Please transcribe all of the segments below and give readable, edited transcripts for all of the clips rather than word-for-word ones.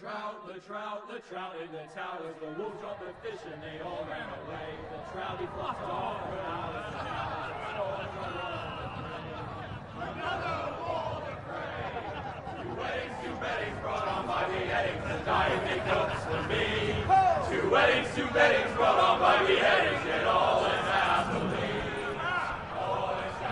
The trout in the towers, the wolves dropped the fish and they all ran away. The trouty flopped off without a another war to pray. Two weddings brought on by beheadings, and dying big notes for me. Two weddings brought on by beheadings, yet all is happily.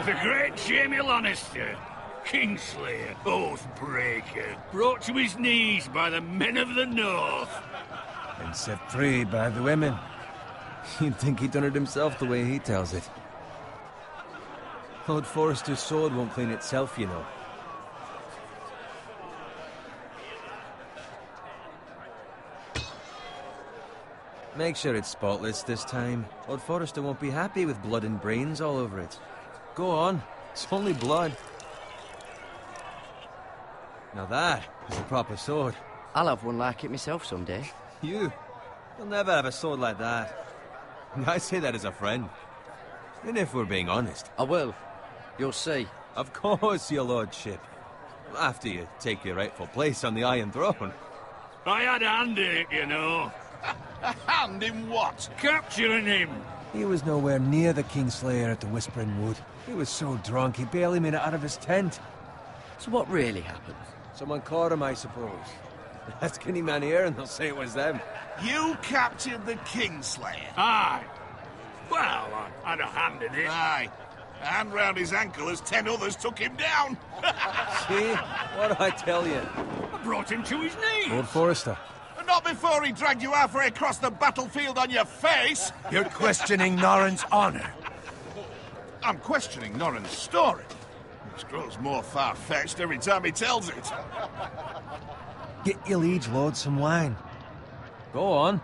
The great Jamie Lannister, Kingslayer, Oathbreaker, brought to his knees by the men of the North. And set free by the women. You'd think he'd done it himself the way he tells it. Lord Forrester's sword won't clean itself, you know. Make sure it's spotless this time. Lord Forrester won't be happy with blood and brains all over it. Go on. It's only blood. Now that is a proper sword. I'll have one like it myself someday. You? You'll never have a sword like that. I say that as a friend. And if we're being honest. I will. You'll see. Of course, your lordship. After you take your rightful place on the Iron Throne. I had a hand in it, you know. A hand in what? Capturing him. He was nowhere near the Kingslayer at the Whispering Wood. He was so drunk he barely made it out of his tent. So what really happened? Someone caught him, I suppose. Ask any man here and they'll say it was them. You captured the Kingslayer? Aye. Well, I had a hand in it. Aye. A hand round his ankle as 10 others took him down. See? What do I tell you? I brought him to his knees. Lord Forrester. Not before he dragged you halfway across the battlefield on your face. You're questioning Norrin's honor. I'm questioning Norrin's story. It grows more far-fetched every time he tells it. Get your liege lord some wine. Go on.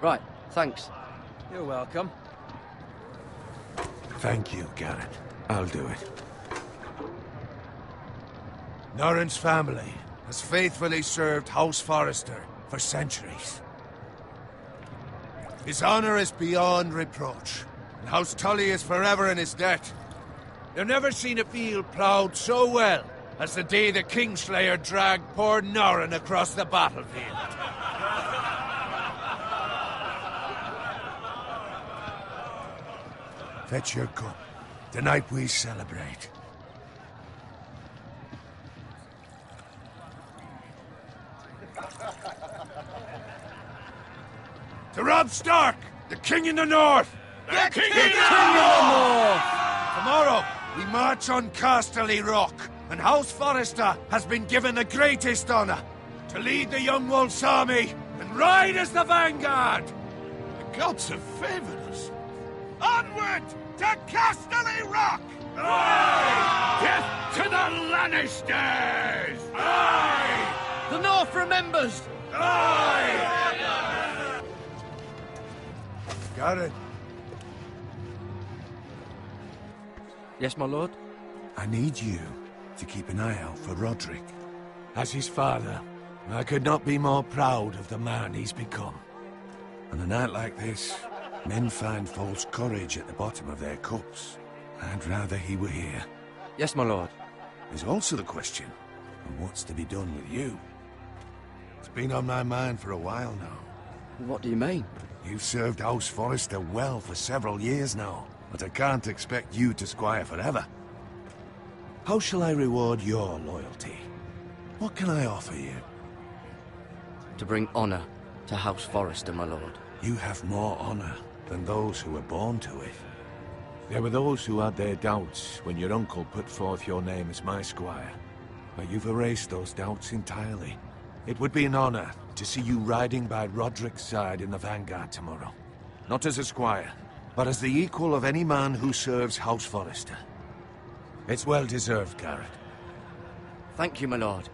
Right, thanks. You're welcome. Thank you, Garrett. I'll do it. Norrin's family has faithfully served House Forrester for centuries. His honor is beyond reproach, and House Tully is forever in his debt. You've never seen a field ploughed so well as the day the Kingslayer dragged poor Norrin across the battlefield. Fetch your cup. Tonight we celebrate. To Robb Stark, the King in the North! The King in the North! Tomorrow, we march on Casterly Rock, and House Forrester has been given the greatest honor to lead the Young Wolf's army and ride as the vanguard! The gods have favored us. Onward to Casterly Rock! Aye! Death to the Lannisters! Aye! The North remembers! Aye! Garrett, Yes, my lord? I need you to keep an eye out for Roderick. As his father, I could not be more proud of the man he's become. On a night like this, men find false courage at the bottom of their cups. I'd rather he were here. Yes, my lord. There's also the question of what's to be done with you. It's been on my mind for a while now. What do you mean? You've served House Forrester well for several years now, but I can't expect you to squire forever. How shall I reward your loyalty? What can I offer you? To bring honor to House Forrester, my lord. You have more honor than those who were born to it. There were those who had their doubts when your uncle put forth your name as my squire. But you've erased those doubts entirely. It would be an honor to see you riding by Roderick's side in the vanguard tomorrow. Not as a squire, but as the equal of any man who serves House Forrester. It's well deserved, Garrett. Thank you, my lord.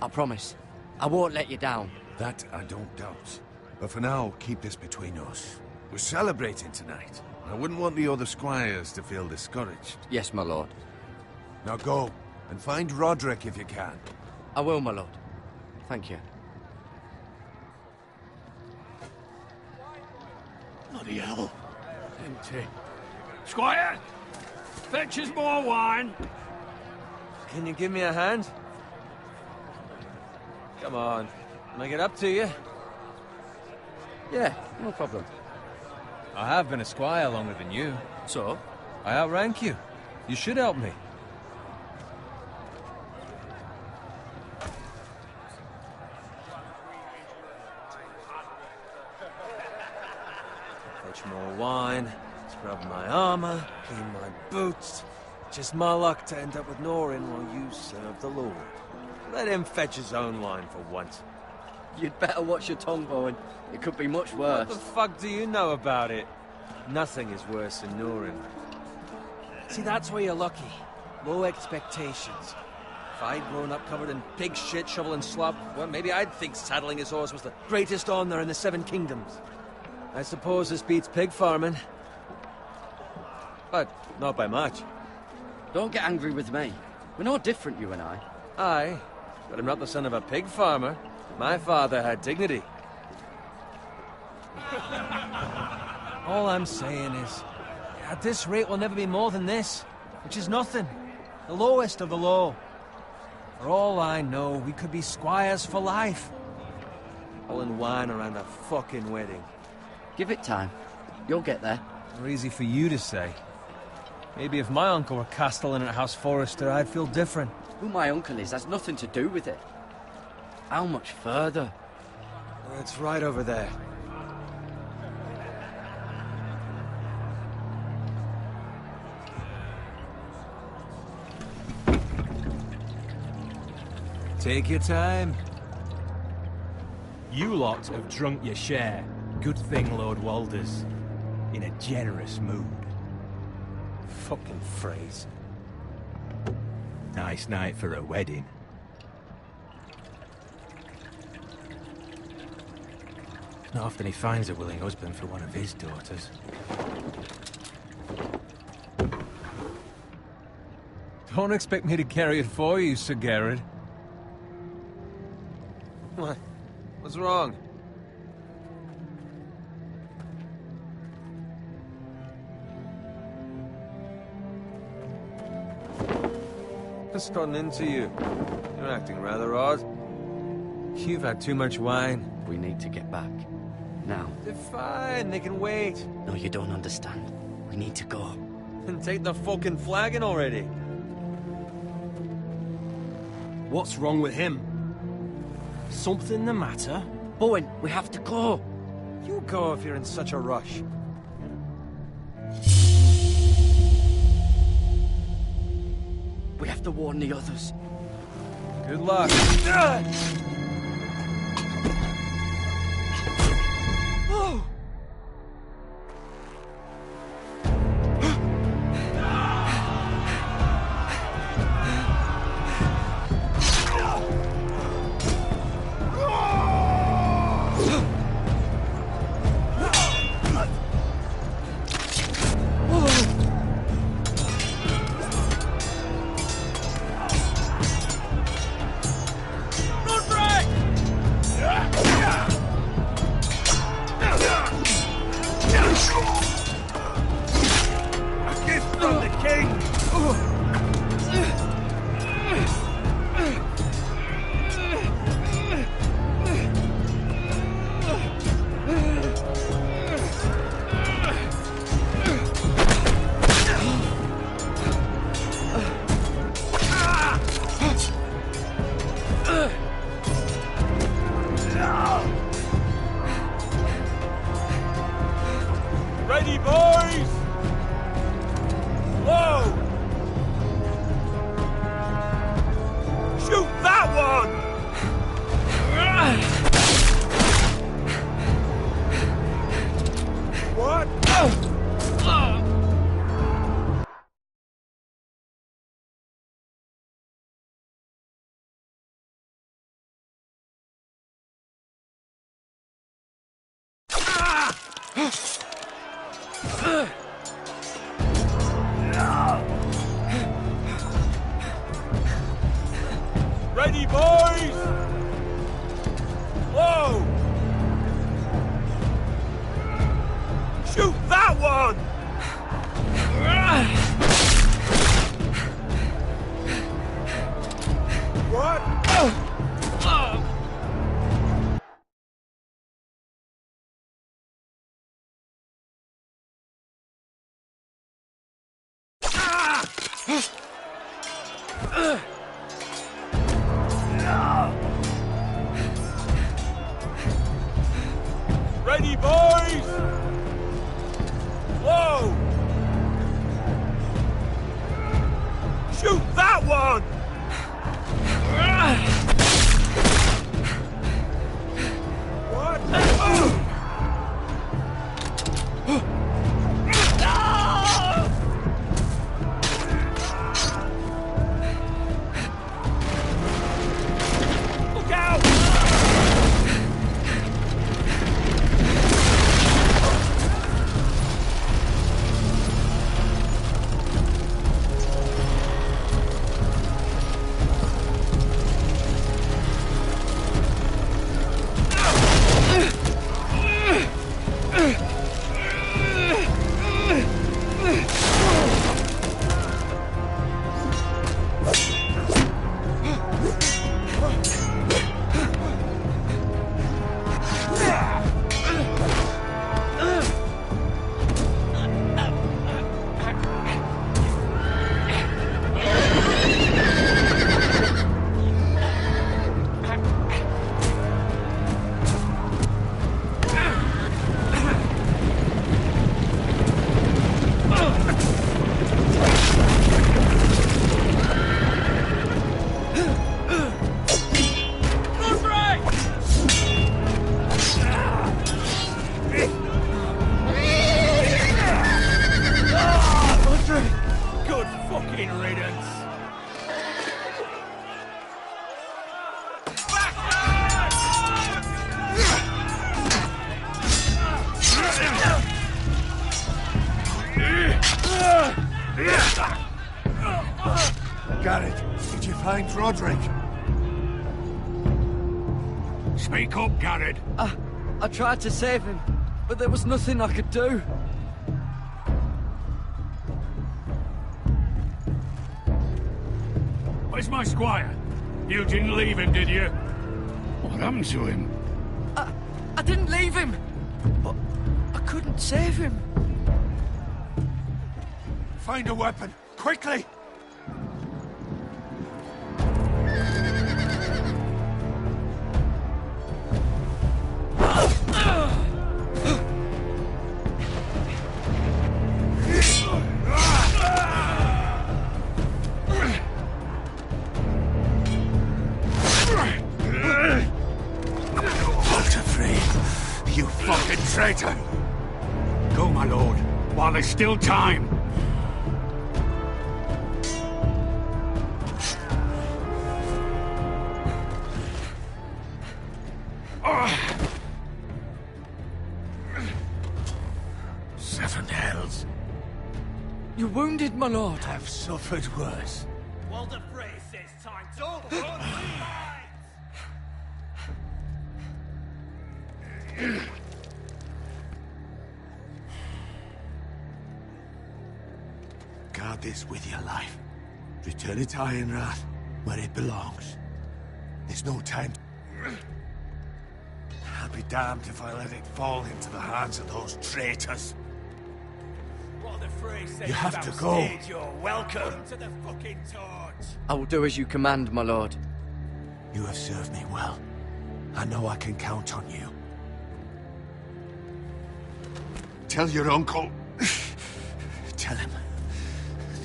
I promise. I won't let you down. That I don't doubt. But for now, keep this between us. We're celebrating tonight. I wouldn't want the other squires to feel discouraged. Yes, my lord. Now go, and find Roderick if you can. I will, my lord. Thank you. Bloody hell. Empty. Squire! Fetch us more wine. Can you give me a hand? Come on. Can I get up to you? Yeah, no problem. I have been a squire longer than you. So? I outrank you. You should help me. Fetch more wine, scrub my armor, clean my boots. Just my luck to end up with Norin while you serve the Lord. Let him fetch his own wine for once. You'd better watch your tongue, Bowen. It could be much worse. What the fuck do you know about it? Nothing is worse than Norin. See, that's where you're lucky. Low expectations. If I'd grown up covered in pig shit, shovel and slop, well, maybe I'd think saddling his horse was the greatest honor in the Seven Kingdoms. I suppose this beats pig farming. But not by much. Don't get angry with me. We're no different, you and I. Aye, but I'm not the son of a pig farmer. My father had dignity. All I'm saying is, at this rate we'll never be more than this, which is nothing. The lowest of the low. For all I know, we could be squires for life. Pulling wine around a fucking wedding. Give it time. You'll get there. More easy for you to say. Maybe if my uncle were castellan at House Forrester, I'd feel different. Who my uncle is has nothing to do with it. How much further? It's right over there. Take your time. You lot have drunk your share. Good thing Lord Walder's in a generous mood. Fucking phrase. Nice night for a wedding. Not often he finds a willing husband for one of his daughters. Don't expect me to carry it for you, Sir Garrett. What? What's wrong? What's gotten into you? You're acting rather odd. You've had too much wine. We need to get back. Now. They're fine, they can wait. No, you don't understand. We need to go. And take the fucking flagon already. What's wrong with him? Something the matter? Bowen, we have to go. You go if you're in such a rush. We have to warn the others. Good luck. Oh! Ready, boys! Whoa! Shoot that one! What? Ready, boys! Whoa! Shoot that one! What? Garrett, did you find Roderick? Speak up, Garrett. I tried to save him, but there was nothing I could do. Where's my squire? You didn't leave him, did you? What happened to him? I didn't leave him, but I couldn't save him. Find a weapon, quickly! You fucking traitor! Go, my lord, while there's still time. Seven hells. You're wounded, my lord. Have suffered worse. Walder Frey says time to run. Guard this with your life. Return it to Ironrath, where it belongs. There's no time. I'll be damned if I let it fall into the hands of those traitors. Walder Frey says You have to go. You're welcome to the fucking torch. I will do as you command, my lord. You have served me well. I know I can count on you. Tell your uncle. Tell him.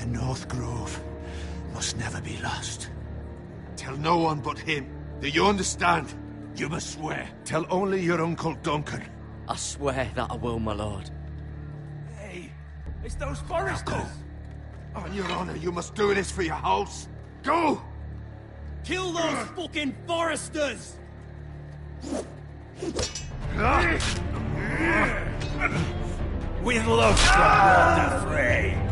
The North Grove must never be lost. Tell no one but him. Do you understand? You must swear. Tell only your Uncle Duncan. I swear that I will, my lord. Hey, it's those foresters. Go. On your honor, you must do this for your house. Go! Kill those fucking foresters! With love from Walder Frey.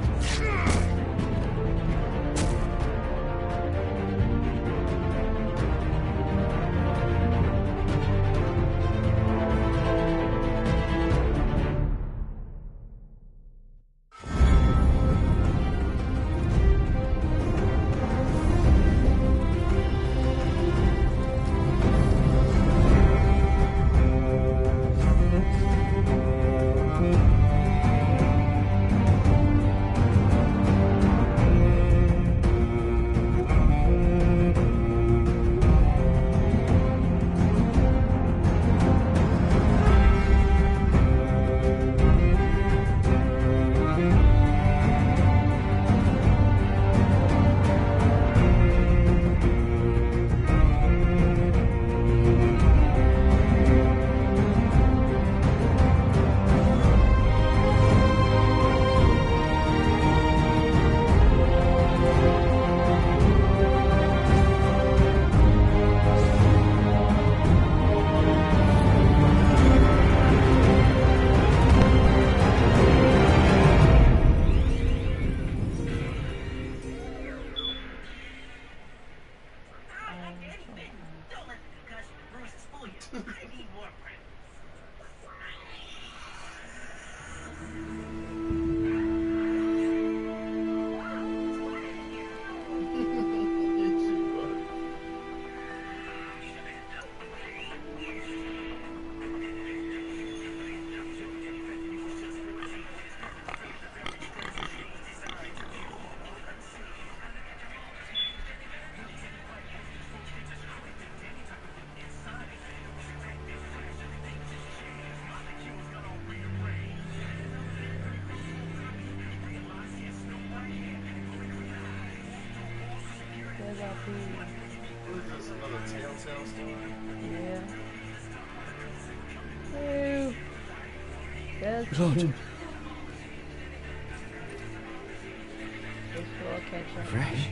That's another Telltale story. Yeah. Ew. Yes. Lord. This will catch up. Fresh.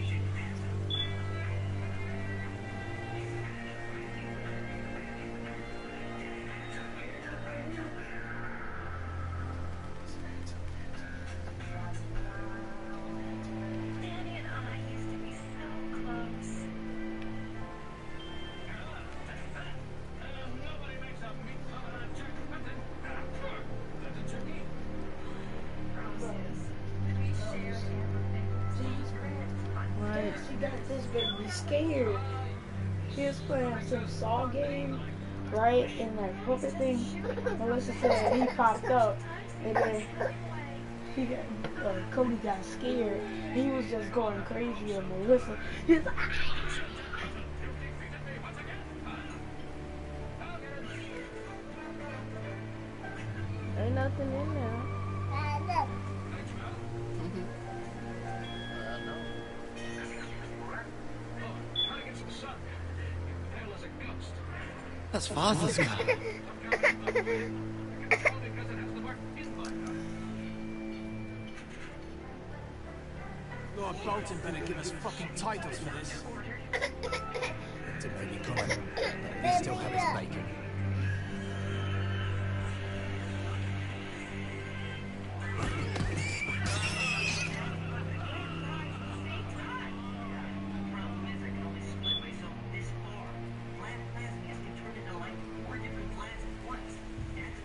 got this baby scared. She was playing some Saw game, right? And that puppet thing. Melissa said he popped up, and then Cody got scared. He was just going crazy, and Melissa, he's like, ain't nothing in there. That's Father's car. Lord Bolton better give us fucking titles for this. To maybe comment, but at least he'll have his bacon.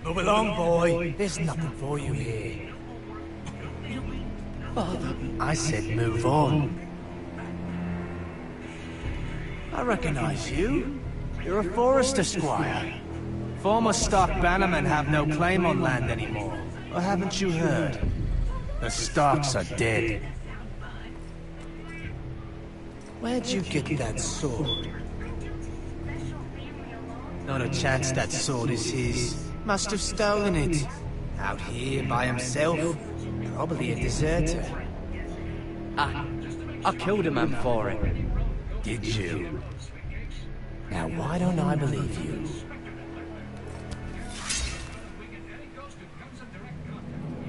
Move along, boy. There's nothing for you here. Father. I said move on. I recognize you. You're a Forrester squire. Former Stark bannermen have no claim on land anymore. Or haven't you heard? The Starks are dead. Where'd you get that sword? Not a chance that sword is his. Must have stolen it. Out here by himself. Probably a deserter. I killed a man for it. Did you? Now why don't I believe you?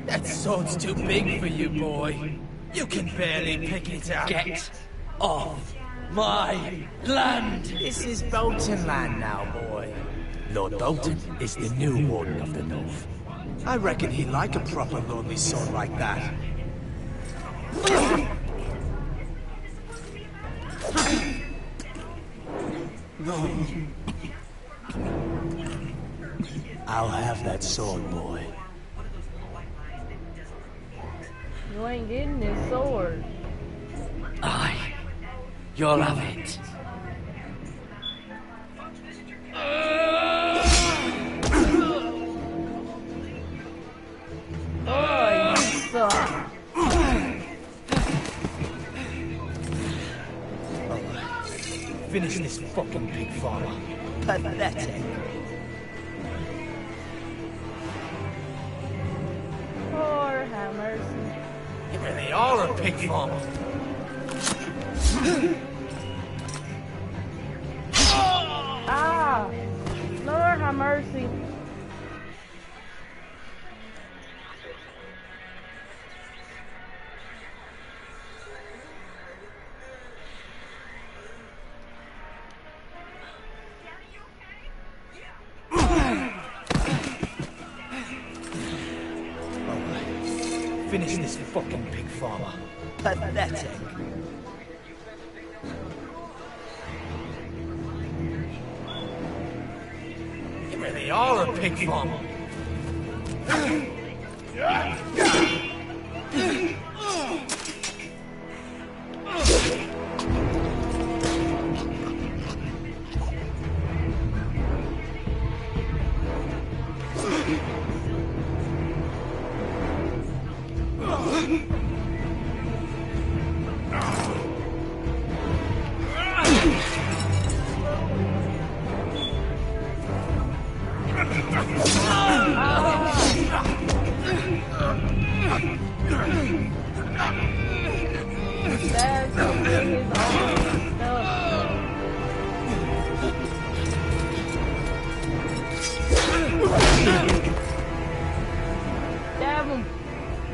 That sword's too big for you, boy. You can barely pick it up. Get off my land! This is Bolton land now, boy. Lord Bolton is the new Warden of the North. I reckon he'd like a proper lordly sword like that. I'll have that sword, boy. You ain't getting this sword. You'll have it. Oh, you suck. Finish this fucking pig farmer. Pathetic. Lord have mercy. You really are a pig farmer. Ah! Lord have mercy. Finish this fucking pig farmer. Pathetic. You really are a pig farmer.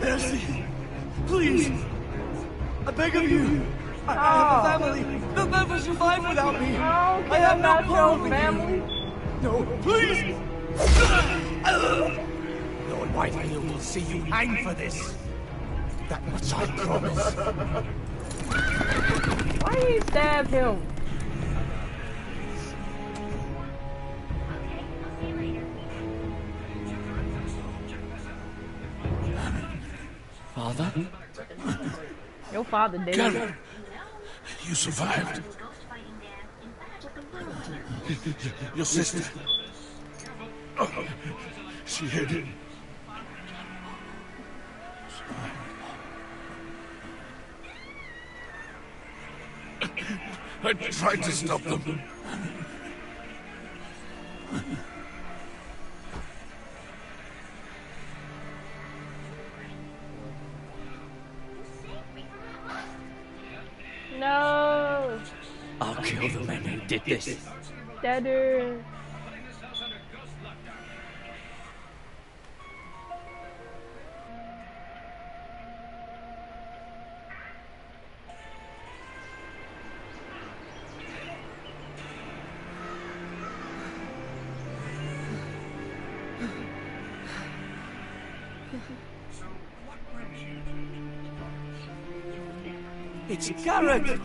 Mercy! Please! I beg of you! I have a family! They'll never survive without me! I have no quarrel with family! No, please! Lord Whitefield will see you hang for this. That much I promise. Why did you stab him? Father? Your father did Garrett, You survived. Your sister. Oh, she hid. I tried to stop them. No! I'll kill the men who did this. Deader. It's Garrett!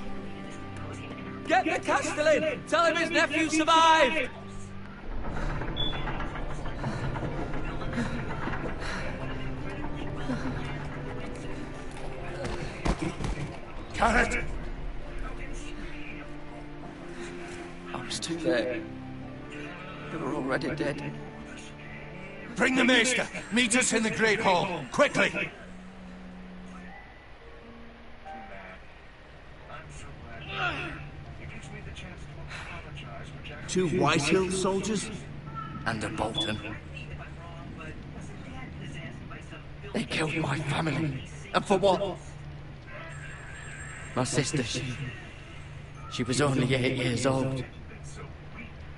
Get the Castellan! Tell him his nephew survived! Garrett! I was too late. They were already dead. Bring the Maester! Meet us in the Great Hall! Quickly! Two Whitehill soldiers? And a Bolton. They killed my family. And for what? My sister, she was only 8 years old.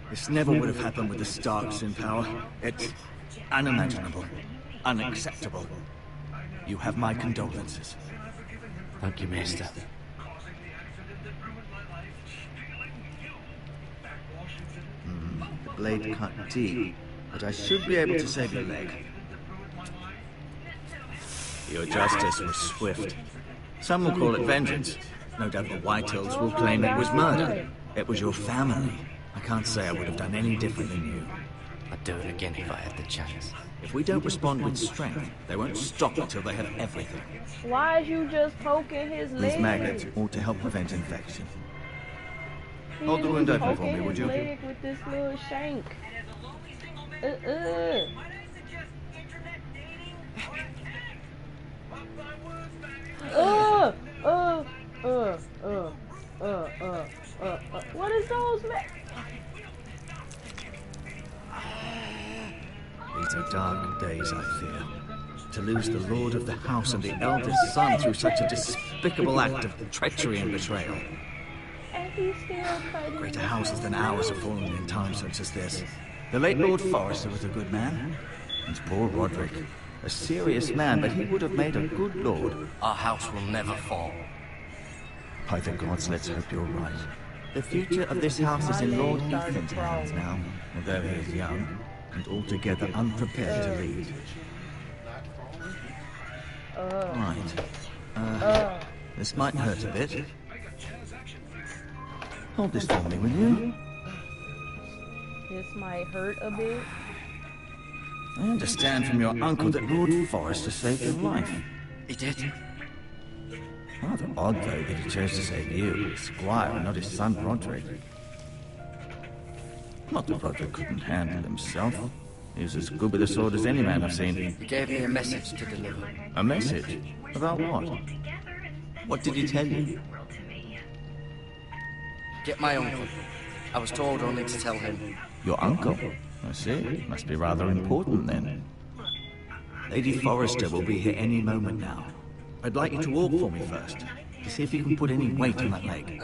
This never would have happened with the Starks in power. It's unimaginable. Unacceptable. You have my condolences. Thank you, Maester. The blade cut deep, but I should be able to save your leg. Your justice was swift. Some will call it vengeance. No doubt the Whitehills will claim it was murder. It was your family. I can't say I would have done any different than you. I'd do it again if I had the chance. If we don't respond with strength, they won't stop until they have everything. Why is you just poking his leg? These maggots ought to help prevent infection. He Hold the was wound open for poking me, would you? his leg with this little shank. What is those, man? These are dark days, I fear. To lose the lord of the house and the eldest son through such a despicable act of treachery and betrayal. And he's still fighting. Greater houses than ours have fallen in times such as this. The late Lord Forrester was a good man. And poor Roderick. A serious man, but he would have made a good lord. Our house will never fall. By the gods, let's hope you're right. The future of this house is in Lord Ethan's hands now, although he is young and altogether unprepared to lead. Right. This might hurt a bit. Hold this for me, will you? This might hurt a bit. I understand from your uncle that Lord Forrester saved your life. He did. Rather odd, though, that he chose to save you, his squire, and not his son Roderick. Not that Roderick couldn't handle himself. He was as good with a sword as any man I've seen. He gave me a message to deliver. A message? About what? What did he tell you? Get my uncle. I was told only to tell him. Your uncle? I see. Must be rather important, then. Lady Forrester will be here any moment now. I'd like you to walk for me first, to see if you can put any weight on that leg.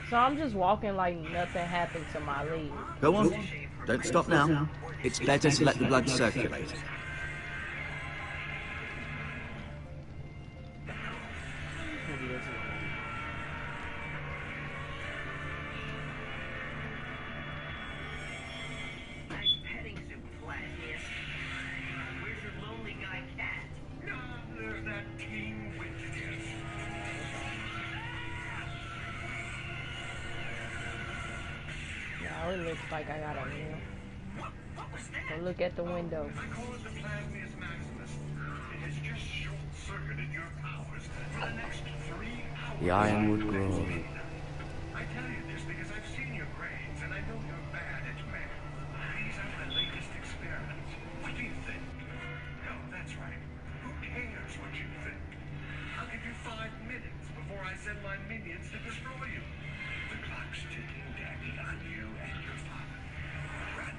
So I'm just walking like nothing happened to my leg. Go on. Don't stop now. It's better to let the blood circulate. It looks like I got a meal. So look at the window. Because the plasmius maximus has just short-circuited your powers. The Ironwood Grove. I tell you this because I've seen your grades, and I know you're bad at math. These are my latest experiments. What do you think? No, that's right. Who cares what you think? I'll give you 5 minutes before I send my minions to destroy you. The clock's ticking, Daddy, on you and your father. Run.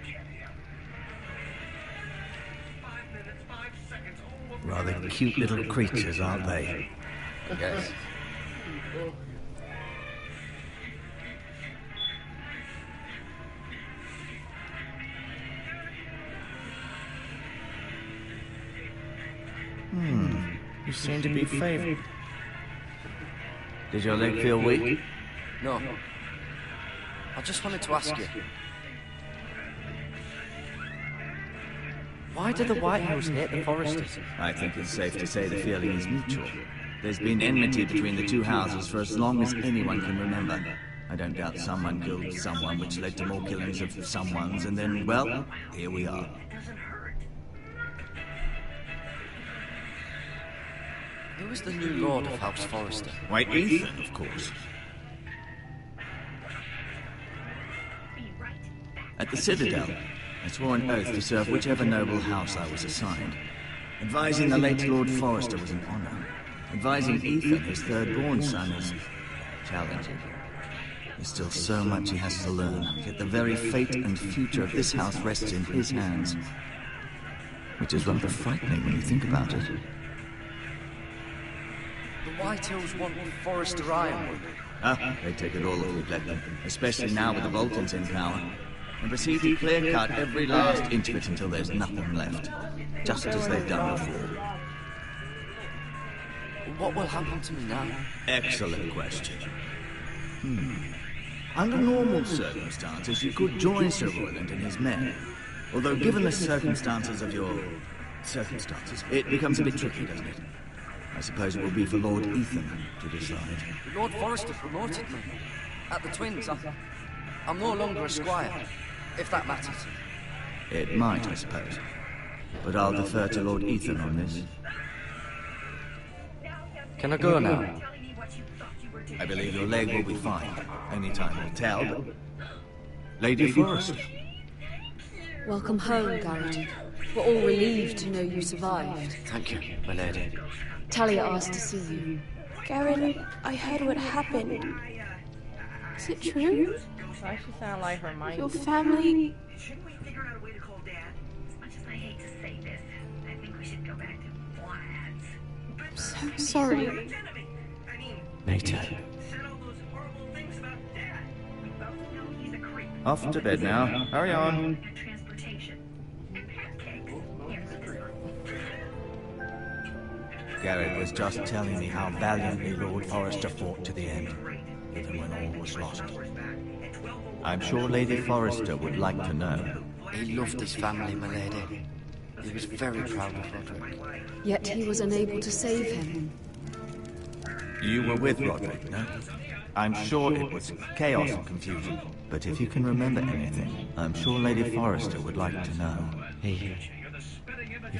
Get him. 5 minutes, 5 seconds. Rather cute little creatures, aren't they? Yes. You seem to be favored. Did your leg feel weak? No. I just wanted to ask you. Why do the White House hate the Foresters? I think it's safe to say the feeling is mutual. There's been enmity between the two houses for as long as anyone can remember. I don't doubt someone killed someone, which led to more killings of someones, and then, well, here we are. Who is the new Lord of House Forrester? White Ethan, of course. At the Citadel, I swore an oath to serve whichever noble house I was assigned. Advising the late Lord Forrester was an honor. Advising Ethan, his third-born son, is challenging. There's still so much he has to learn, yet the very fate and future of this house rests in his hands. Which is rather frightening when you think about it. The White Hills want Forrester Ironwood. They take it all if we let them, especially now with the Voltons in power. And proceed to clear-cut every last inch of it until there's nothing left. Just as they've done before. What will happen to me now? Excellent question. Under normal circumstances, you could join Sir Royland and his men. Although given the circumstances of your... circumstances, it becomes a bit tricky, doesn't it? I suppose it will be for Lord Ethan to decide. Lord Forrester promoted me. At the Twins, I'm no longer a squire. If that matters. It might, I suppose. But I'll defer to Lord Ethan on this. Can I go now? I believe your leg will be fine. Only time will tell, but... Lady Forrester. Welcome home, Garrett. We're all relieved to know you survived. Thank you, my lady. Talia asked to see you. Garrett, I heard what happened. Is it true? Why does she sound like her mind? Your family... Shouldn't we figure out a way to call Dad? As much as I hate to say this, I think we should go back to Vlad's. I'm so sorry. Later. Off to bed now. Hurry on. Garrett was just telling me how valiantly Lord Forrester fought to the end, even when all was lost. I'm sure Lady Forrester would like to know. He loved his family, my lady. He was very proud of Roderick. Yet he was unable to save him. You were with Roderick, no? I'm sure it was chaos and confusion. But if you can remember anything, I'm sure Lady Forrester would like to know. He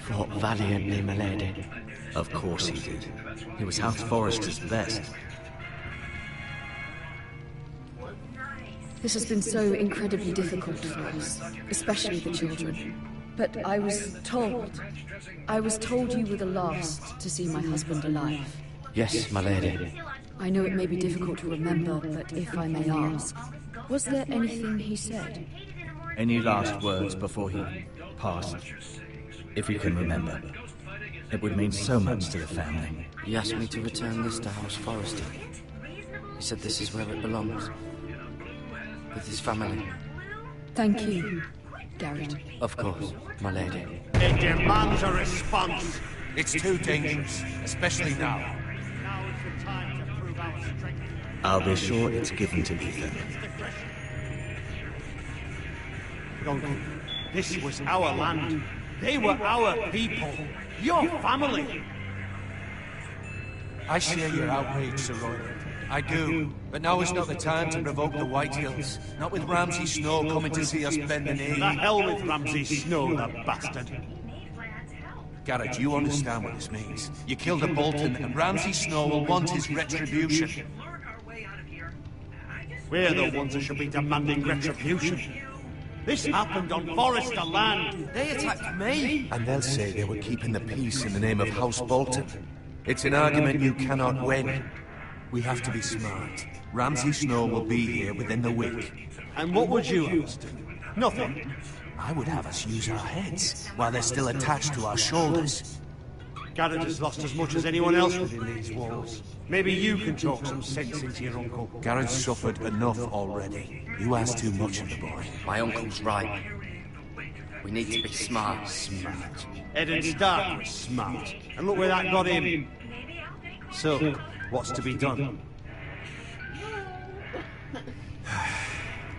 fought valiantly, my lady. Of course he did. He was House Forrester's best. This has been so incredibly difficult for us, especially the children. But I was told you were the last to see my husband alive. Yes, my lady. I know it may be difficult to remember, but if I may ask, was there anything he said? Any last words before he passed? If you can remember. It would mean so much to the family. He asked me to return this to House Forrester. He said this is where it belongs. With his family. Thank you, Garrett. Of course, my lady. It demands a response. It's too dangerous, especially now. I'll be sure it's given to Ethan. Uncle, this was our land. They were our people. Your family. I share your outrage, Sir Royland. I do. But now is not the time to provoke the White Hills. Not with Ramsay Snow coming to see us bend the knee. The hell with Ramsay Snow, the bastard. Garrett, you understand what this means. You killed a Bolton, and Ramsay Snow will want his retribution. We're the ones that should be demanding retribution. This happened on Forrester land. They attacked me. And they'll say they were keeping the peace in the name of House Bolton. It's an argument you cannot win. We have to be smart. Ramsay Snow will be here within the week. And what would you have us do? Nothing. I would have us use our heads, while they're still attached to our shoulders. Garrett has lost as much as anyone else within these walls. Maybe you can talk some sense into your uncle. Garrett's suffered enough already. You ask too much of the boy. My uncle's right. We need to be smart. Smart. Eden Stark was smart. And look where that got him. So, what's to be done?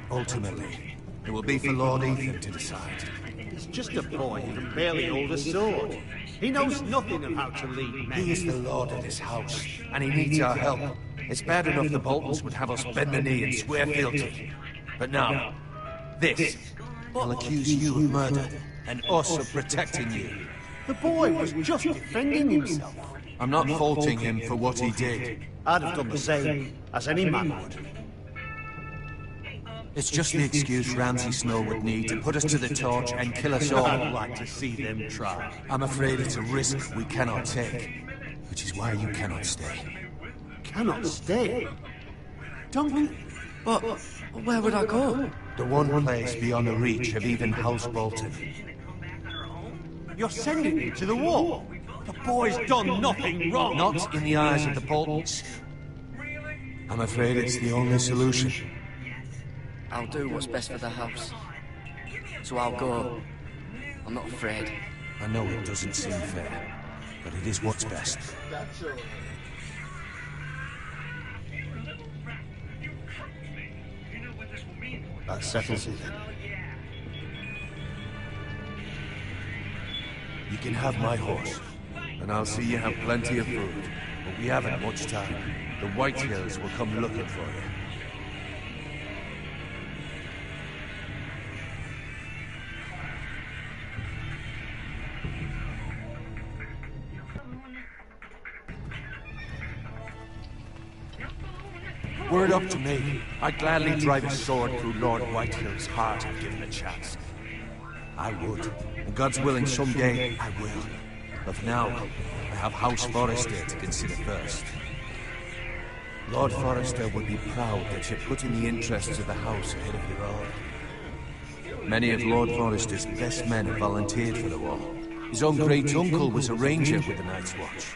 Ultimately, it will be for Lord Ethan to decide. He's just a boy who can barely hold a sword. He knows nothing of how to lead men. He is the lord of this house, and he needs our help. It's bad enough the Boltons would have us bend the knee and swear fealty. But now, this will accuse you of murder, and us of protecting you. The boy was just defending himself. I'm not faulting him for what he did. I'd have done the same, as any man would. It's just the excuse Ramsay Snow would need to put us to the torch and kill us all. I'd like to see them try. I'm afraid it's a risk we cannot take, which is why you cannot stay. Cannot stay? Duncan? But where would I go? The one place beyond the reach of even House Bolton. You're sending him to the war? The boy's done nothing wrong. Not in the eyes of the Boltons. I'm afraid it's the only solution. I'll do what's best for the house. So I'll go. I'm not afraid. I know it doesn't seem fair, but it is what's best. That settles it. You can have my horse, and I'll see you have plenty of food. But we haven't much time. The White Hills will come looking for you. Were it up to me, I'd gladly drive a sword through Lord Whitehill's heart if given a chance. I would, and God's willing someday I will. But for now, I have House Forrester to consider first. Lord Forrester would be proud that you're putting the interests of the house ahead of your own. Many of Lord Forrester's best men have volunteered for the war. His own great-uncle was a ranger with the Night's Watch.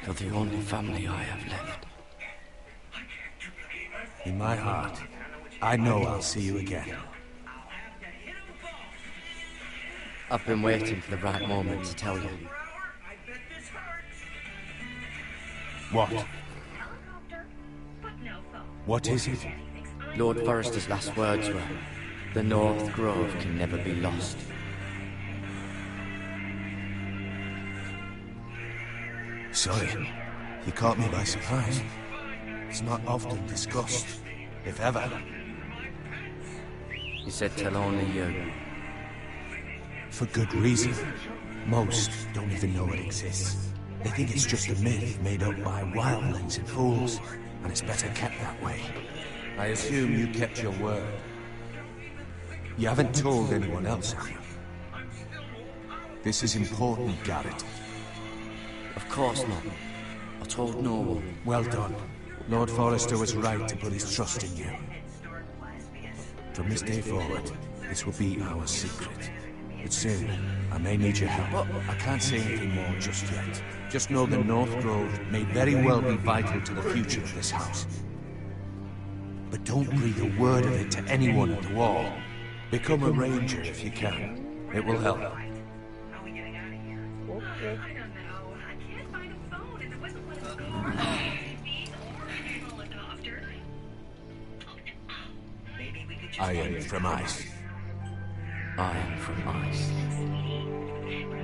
You're the only family I have left. In my heart, I know I'll see you again. I've been waiting for the right moment to tell you. What? What is it? Lord Forrester's last words were, "The North Grove can never be lost." Sorry, you caught me by surprise. It's not often discussed, if ever. He said tell only you. For good reason. Most don't even know it exists. They think it's just a myth made up by wildlings and fools, and it's better kept that way. I assume you kept your word. You haven't told anyone else, have you? This is important, Garrett. Of course not. I told no one. Well done. Lord Forrester was right to put his trust in you. From this day forward, this will be our secret. But soon, I may need your help. I can't say anything more just yet. Just know the North Grove may very well be vital to the future of this house. But don't breathe a word of it to anyone at the wall. Become a ranger if you can. It will help. I am from Ice. I am from Ice.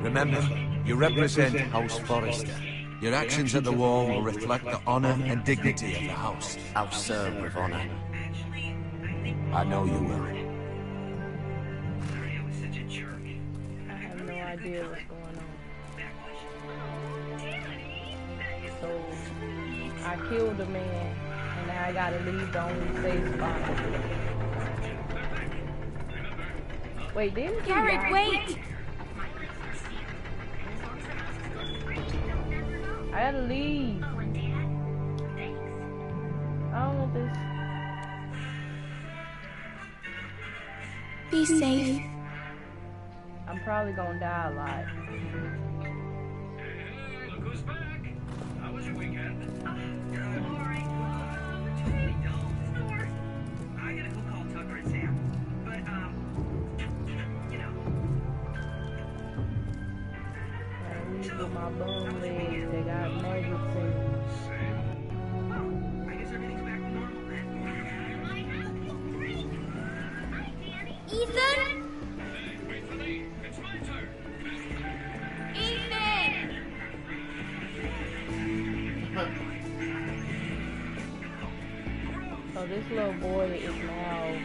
Remember, you represent House Forrester. Your actions at the wall will reflect the honor and dignity of the house. I'll serve with honor. I know you will. I have no idea what's going on. I killed a man, and now I gotta leave the only safe spot. Wait, didn't he Garrett, die? wait! I gotta leave. I don't want this. Be safe. I'm probably gonna die a lot. Look who's back. How was your weekend? I gotta go call Tucker and Sam. But, you know. I leave with my bum legs. They got maggots in them. I guess everything's back to normal then. Ethan? Wait for me. It's my turn. Ethan! So this little boy is now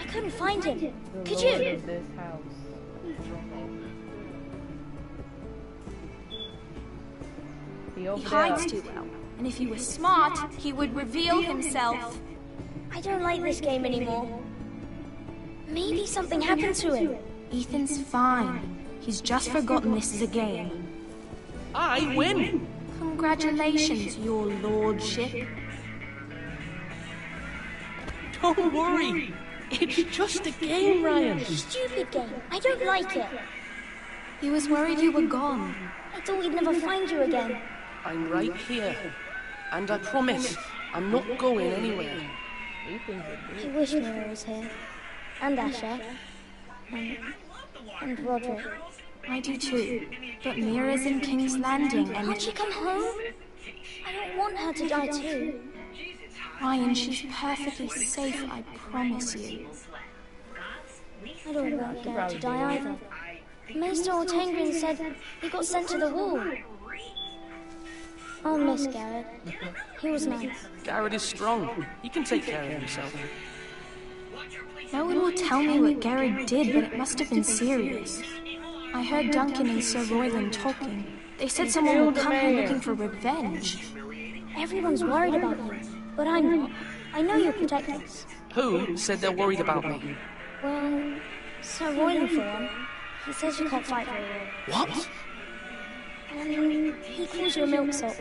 I couldn't find him. the Could lord you? of this house. He over He there. hides too well. And if he was smart, he would reveal himself. I don't like this game anymore. Maybe something happened to him. Ethan's fine. He's just forgotten this is a game. I win! Congratulations, your lordship. Don't worry! It's just a game, Ryan! Stupid game. I don't like it. He was worried you were gone. I thought we'd never find you again. I'm right here. And I promise, I'm not going anywhere. I wish Mira was here. And Asher. And Roderick. I do too. But Mira's in King's Landing and... Can't she come home? I don't want her to die too. Ryan, she's perfectly safe, I promise you. I don't want Garrett to die either. Maester Ortangren said he got sent to the wall. I'll miss Garrett. He was nice. Garrett is strong. He can take care of himself. No one will tell me what Garrett did, but it must have been serious. I heard Duncan and Sir Royland talking. They said someone will come here looking for revenge. Everyone's worried about you, but I'm not. I know you'll protect us. Who said they're worried about me? Well, Sir Royland for one. He says you can't fight very well. What? He calls you a milksop.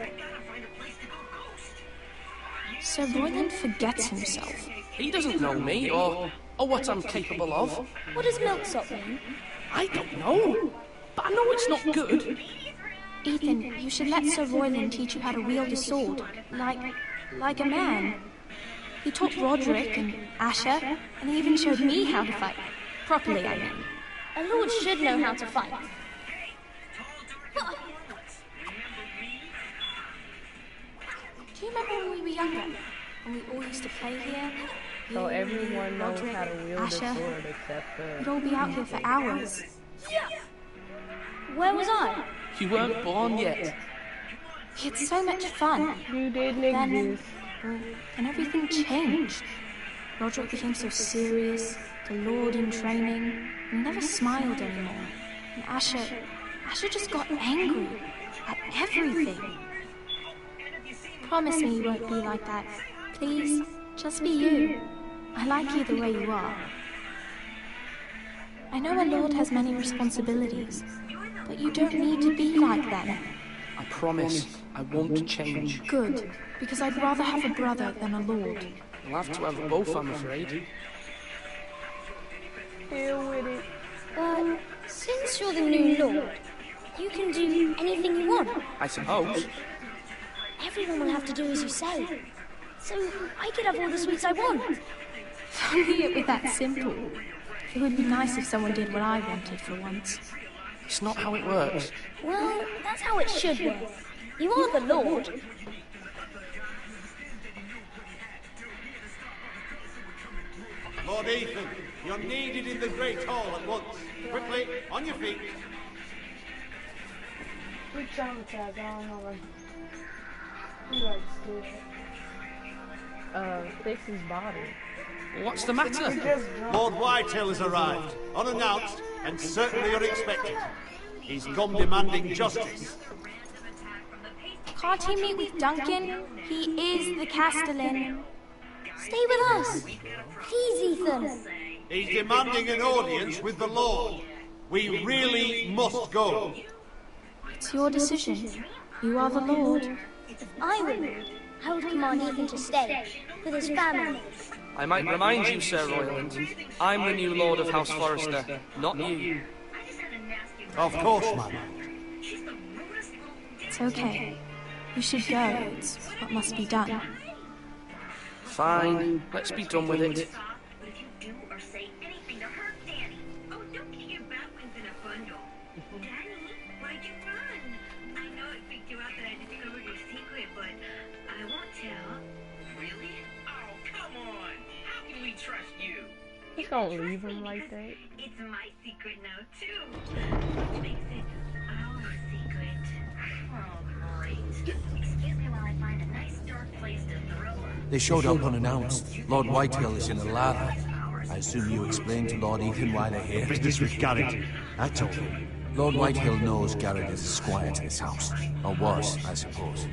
Sir Royland forgets himself. He doesn't know me, or what I'm capable of. What does milksop mean? I don't know, but I know it's not good. Ethan, you should let Sir Royland teach you how to wield a sword, like a man. He taught Roderick and Asher, and he even showed me how to fight. Properly, I mean. A lord should know how to fight. Do you remember when we were younger? When we all used to play here? So everyone knows Roderick, how to wield a Asher. sword except We'd all be out here for hours. Where was I? You weren't born yet. We had so much fun. You didn't exist. And everything changed. Roderick became so serious, the Lord in training, and never smiled anymore. And Asher just got angry at everything. Promise me you won't be like that. Please, just be you. I like you the way you are. I know a lord has many responsibilities, but you don't need to be like them. I promise, I won't change. Good, because I'd rather have a brother than a lord. You'll have to have both, I'm afraid. Deal with it. Well, since you're the new lord, you can do anything you want. I suppose. Everyone will have to do as you say. So I could have all the sweets I want. If only it were that simple. It would be nice if someone did what I wanted for once. It's not how it works. Well, that's how it should work. You are the lord. Lord Ethan, you're needed in the Great Hall at once. Quickly, on your feet. We traumatized, I don't know, like... We like stupid. Fix his body. What's the matter? Lord Whitetail has arrived, unannounced and certainly unexpected. He's come demanding justice. Can't he meet with Duncan? He is the Castellan. Stay with us. Please, Ethan. He's demanding an audience with the Lord. We really must go. It's your decision. You are the Lord. If I were Lord, I would command Ethan to stay with his family. I might remind you, Sir Royland, I'm the new Lord of House Forrester, not you. Of course, ma'am. It's okay. You should go. It's what must be done. Fine, let's be done with it. Just don't leave him like that. It's my secret now, too. Which makes it our secret. Oh, great. Excuse me while I find a nice dark place to throw her. They showed up unannounced. Lord Whitehill is in a lather. I assume you explained to Lord Ethan why they're here. Business with Garrett. I told him. Lord Whitehill knows Garrett is a squire to this house. Or was, I suppose.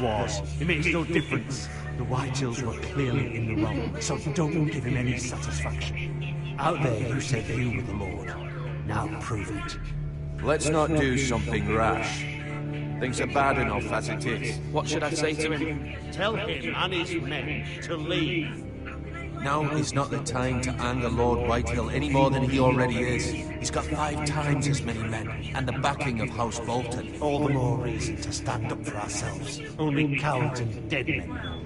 Was. It makes no difference. The Whitehills were clearly in the wrong, so don't give him any satisfaction. Out there, you said you were the Lord. Now prove it. Let's not do something rash. Things are bad enough as it is. What should I say to him? Tell him and his men to leave. Now is not the time to anger Lord Whitehill any more than he already is. He's got 5 times as many men, and the backing of House Bolton. All the more reason to stand up for ourselves. Only cowards and dead men.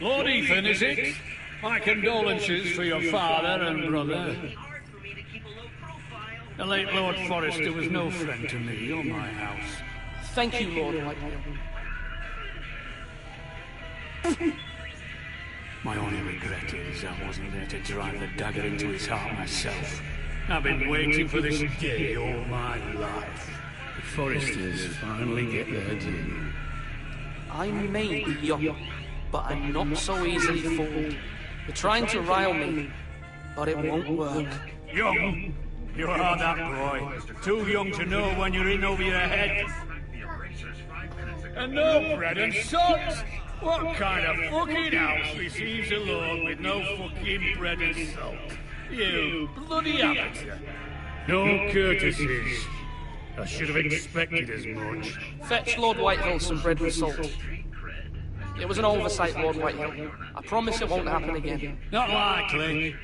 Lord Ethan, is it? My condolences for your father and brother. The late Lord Forrester was no friend to me or my house. Thank you, Lord Whitehill. My only regret is I wasn't there to drive the dagger into his heart myself. I've been waiting for this day all my life. The Forresters finally get their due. I may be young, but I'm not so easily fooled. You're trying to rile me, but it won't work. Young? You are that boy. Too young to know when you're in over your head. And no bread and salt? What kind of fucking house receives a lord with no fucking bread and salt? You bloody amateur. No courtesies. I should have expected as much. Fetch Lord Whitehill some bread with salt. It was an oversight, Lord Whitehill. I promise it won't happen again. Not likely.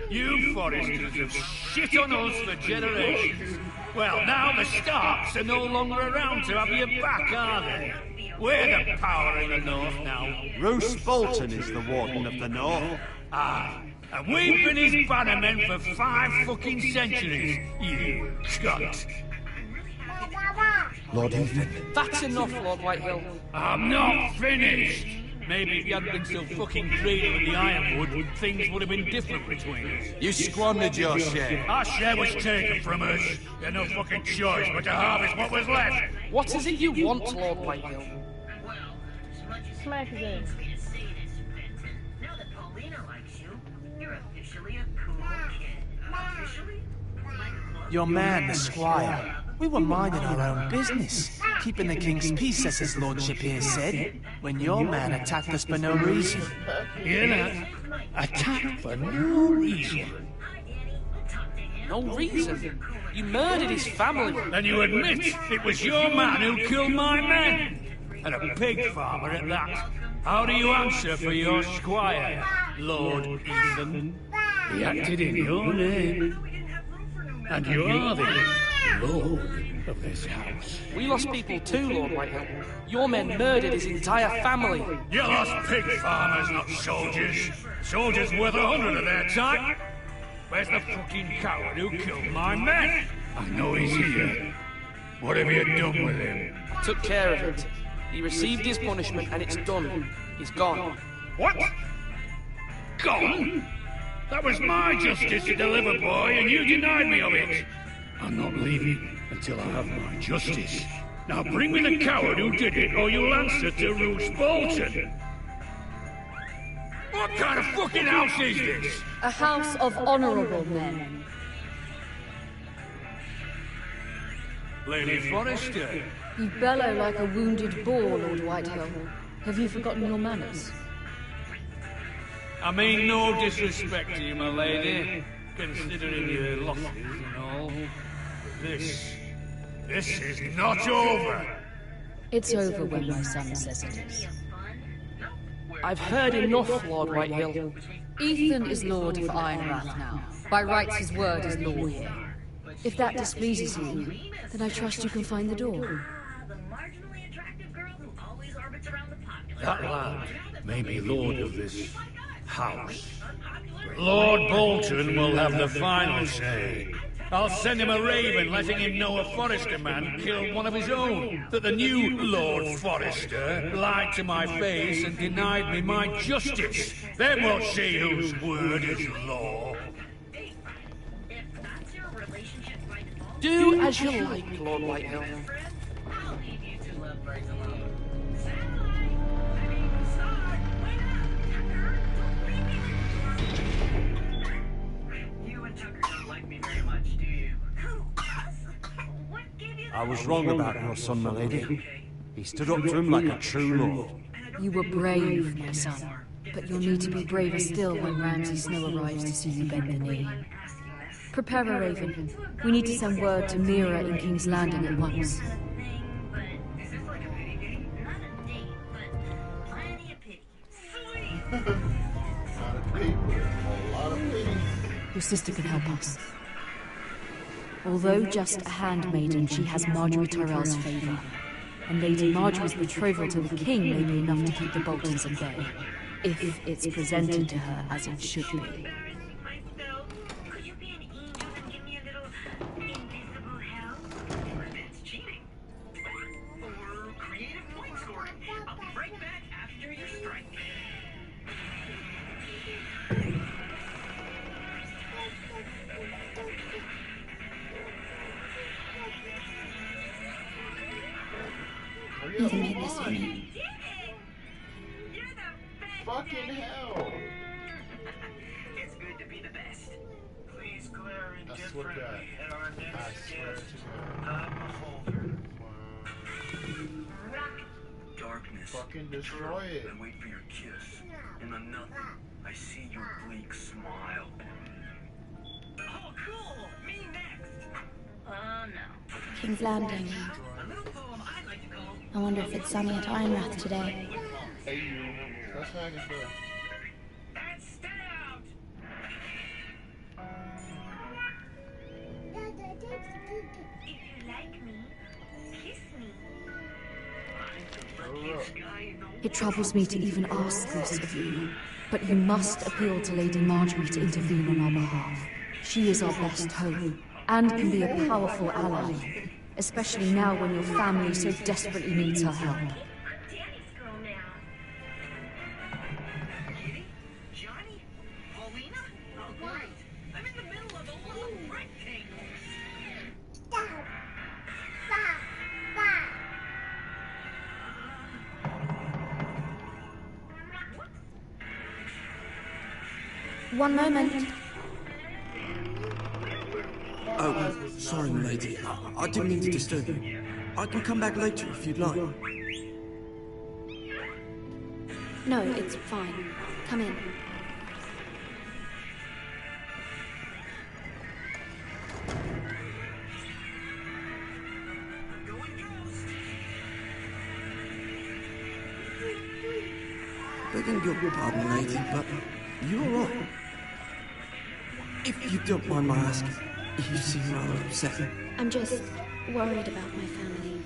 You Forresters have shit on us for generations. Well, now the Starks are no longer around to have your back, are they? We're the power in the north now. Roose Bolton is the Warden of the North. Aye. And we've been his bannermen for 5 fucking centuries, you cunt. Lord Ethan. That's enough, Lord Whitehill. I'm not finished. Maybe if you hadn't been so fucking greedy with the ironwood, things would have been different between us. You squandered your share. Our share was taken from us. We had no fucking choice but to harvest what was left. What is it you want, Lord Whitehill? Smack his ass. Now that Paulina likes you, you're officially a cool kid. Officially? Your man, the squire. We were minding our own business, keeping the king's peace, as his lordship here said, when your man attacked us for no reason. Hear that? Attacked for no reason. No reason? You murdered his family. Then you admit it was your man who killed my men. And a pig farmer at that. How do you answer for your squire, Lord Ethan? He acted in your name. And you are the Lord of this house. We lost people too, Lord Whitehill. Your men murdered his entire family. You lost pig farmers, not soldiers. Soldiers worth 100 of their time. Where's the fucking coward who killed my men? I know he's here. What have you done with him? Took care of it. He received his punishment and it's done. He's gone. What? Gone? That was my justice to deliver, boy, and you denied me of it. I'm not leaving until I have my justice. Now bring me the coward who did it, or you'll answer to Roose Bolton. What kind of fucking house is this? A house of honorable men. Lady Forrester. You bellow like a wounded boar, Lord Whitehill. Have you forgotten your manners? I mean no disrespect to you, my lady, considering your losses and all. This is not over. It's over when my son says it is. I've heard enough, Lord Whitehill. Ethan is Lord of Ironrath now. By rights, his word is law here. If that displeases you, then I trust you can find the door. That lad may be lord of this house. Lord Bolton will have the final say. I'll send him a raven letting him know a Forrester man killed one of his own. That the new Lord Forrester lied to my face and denied me my justice. Then we'll see whose word is law. Do as you like, Lord Whitehill. I was wrong about your son, my lady. He stood up to him like a true lord. You were brave, my son. But you'll need to be braver still when Ramsay Snow arrives to see you bend the knee. Prepare a raven. We need to send word to Mira in King's Landing at once. Your sister can help us. Although just a handmaiden, she has Marjorie Tyrell's favour. And Lady Marjorie's betrothal to the king may be enough to keep the Boltons at bay. If it's presented to her as it should be. Ethan made this for me. Fucking hell! It's good to be the best. Please, Claire and I get swear to ready. God. And our I next swear guest, to God. I'm a holder. Darkness. Fucking destroy it. I wait for your kiss. In the nothing, I see your bleak smile. Oh, cool! Me next! Oh, no. King's Landing. I wonder if it's sunny at Ironrath today. Hey, you. That's not good stuff. And stay out! If you like me, kiss me. It troubles me to even ask this of you, but you must appeal to Lady Marjorie to intervene on our behalf. She is our best hope, and can be a powerful ally, especially now when your family so desperately needs her help. Johnny? Paulina? Oh, great. I'm in the middle of a little rectangle. One moment. Oh, sorry, lady. I didn't mean to disturb you. I can come back later if you'd like. No, it's fine. Come in. Begging your pardon, lady, but you all right? If you don't mind my asking, you seem rather upset. I'm just worried about my family.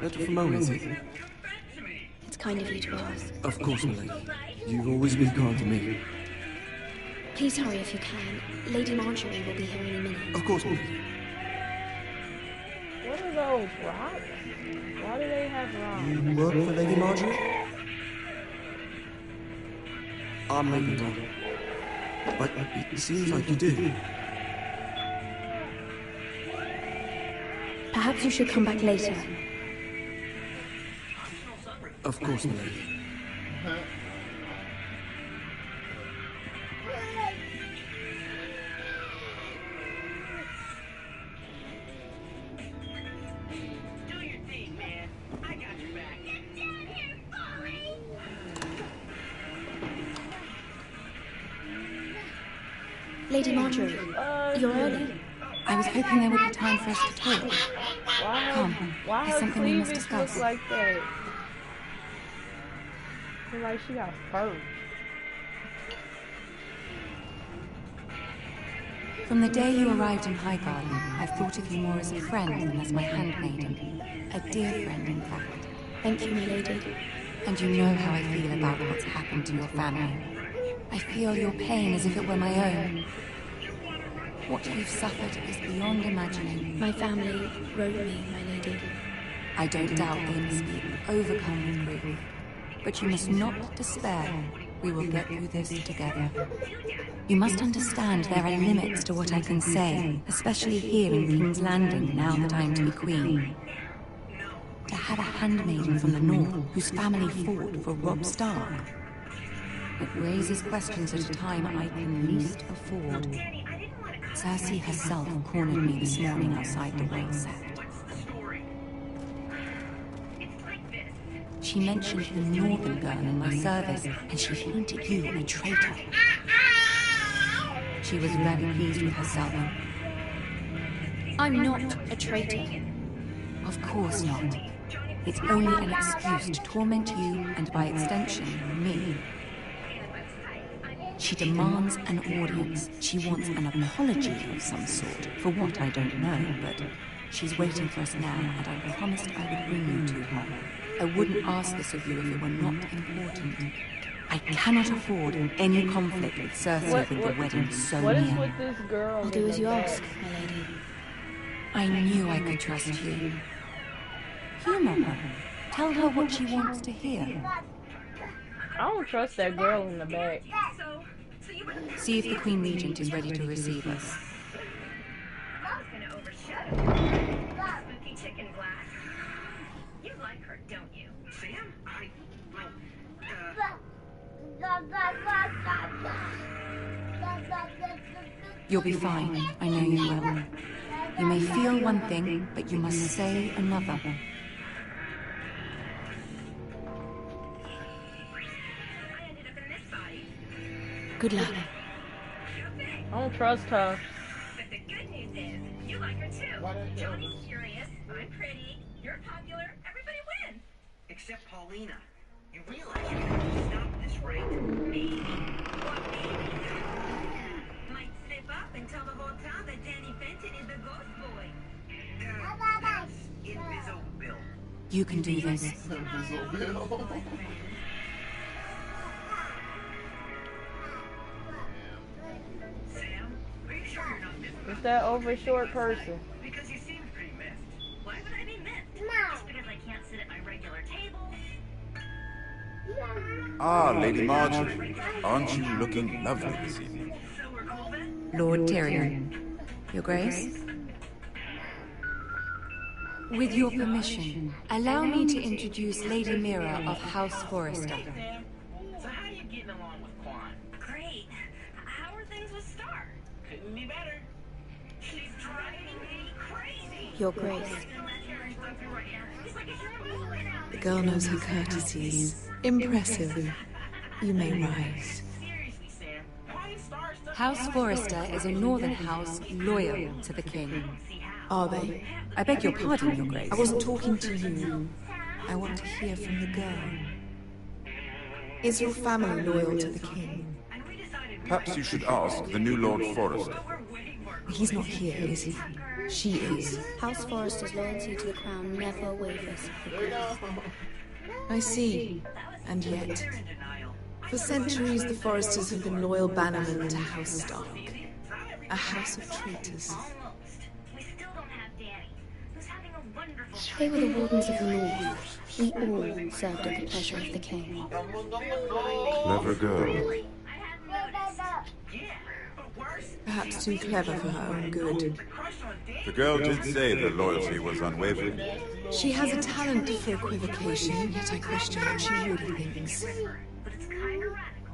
Not for a moment, is it? It's kind of you to ask. Of course, my lady. You've always been kind to me. Please hurry if you can. Lady Marjorie will be here in a minute. Of course, my lady. What are those rocks? Why do they have rocks? You work for Lady Marjorie? I may be wrong, but it seems like you do. Perhaps you should come back later. Of course, milady. Lady Marjorie, you're early. I was hoping there would be time for us to talk. Come, Why there's her something we must cleavage discuss. look like that? Look like she got fur. From the day you arrived in Highgarden, I've thought of you more as a friend than as my handmaiden. A dear friend, in fact. Thank you, my lady. And you know how I feel about what's happened to your family. I feel your pain as if it were my own. What you've suffered is beyond imagining. My family wrote me, my lady. I don't doubt they must be overcome with grief. But you must not despair. We will get through this together. You must understand there are limits to what I can say, especially here in King's Landing, now that I am to be queen. To have a handmaiden from the north whose family fought for Robb Stark. It raises questions at a time I can least afford. Cersei herself cornered me this morning outside the White Sept. She mentioned the northern girl in my service, and she hinted you a traitor. She was very pleased with herself. I'm not a traitor. Of course not. It's only an excuse to torment you, and by extension, me. She demands an audience. She wants an apology of some sort, for what I don't know, but she's waiting for us now, and I promised I would bring you to her. I wouldn't ask this of you if it were not important. I cannot afford any conflict with Cersei with the wedding so What is near. with this girl? I'll do as you ask, my lady. I knew I could trust you. Humor her. Tell her what she wants to hear. I don't trust that girl in the back. See if the Queen Regent is ready to receive us. Spooky chicken glass. You like her, don't you? Sam? You'll be fine. I know you will. You may feel one thing, but you must say another. Good luck. I don't trust her. But the good news is, you like her too. Johnny's curious, I'm pretty, you're popular, everybody wins. Except Paulina. You realize you can stop this, right? Maybe. What maybe? Might slip up and tell the whole town that Danny Fenton is the ghost boy. That's Invisible Bill. You can do this. Sam, are you sure you're not missing? It's that over short person. Because you seem pretty missed. Why would I be missed? Just because I can't sit at my regular table? Ah, Lady Marjorie. Aren't you looking lovely this evening? Lord Tyrion. Your Grace? With your permission, allow me to introduce Lady Mira of House Forrester. So how are you getting along with Quan? Great. How are things with Star? Couldn't be better. She's driving me crazy. Your Grace. The girl knows her courtesies. Impressive. You may rise. Seriously, Sam. Why is Star stuck House Forrester is a northern house loyal to the king. Are they? I beg your pardon, Your Grace. I wasn't talking to you. I want to hear from the girl. Is your family loyal to the king? Perhaps you should ask the new Lord Forrester. He's not here, is he? She is. House Forrester's loyalty to the crown never wavers. I see. And yet, for centuries the Forresters have been loyal bannermen to House Stark. A house of traitors. They were the wardens of the North. We all served at the pleasure of the king. Clever girl. A perhaps too clever for her own good. The girl did say that loyalty was unwavering. She has a talent for equivocation, yet I question what she really thinks.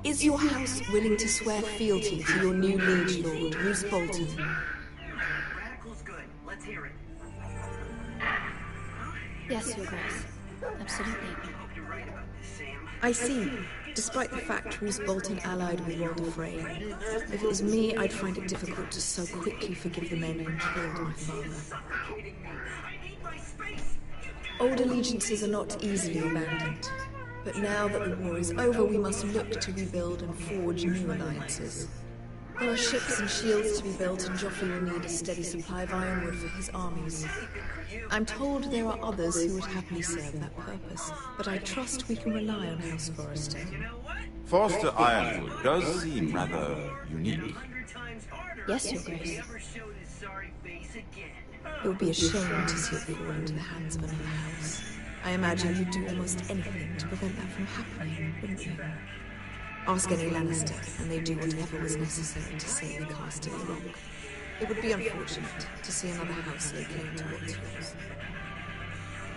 Is your house willing to swear fealty to your new liege lord, Roose Bolton? Radical's good. Let's hear it. Yes, Your Grace. Absolutely. I see. Despite the fact Roose Bolton allied with Walder Frey, if it was me, I'd find it difficult to so quickly forgive the men who killed my father. Old allegiances are not easily abandoned. But now that the war is over, we must look to rebuild and forge new alliances. There are ships and shields to be built, and Joffrey will need a steady supply of ironwood for his armies. I'm told there are others who would happily serve that purpose, but I trust we can rely on House Forrester. Forrester Ironwood does seem rather unique. Yes, Your Grace. It would be a shame to see it fall into the hands of another house. I imagine you'd do almost anything to prevent that from happening, wouldn't you? Ask any Lannister, and they'd do whatever was necessary to save Casterly Rock. It would be unfortunate to see another house lay claim to what's yours.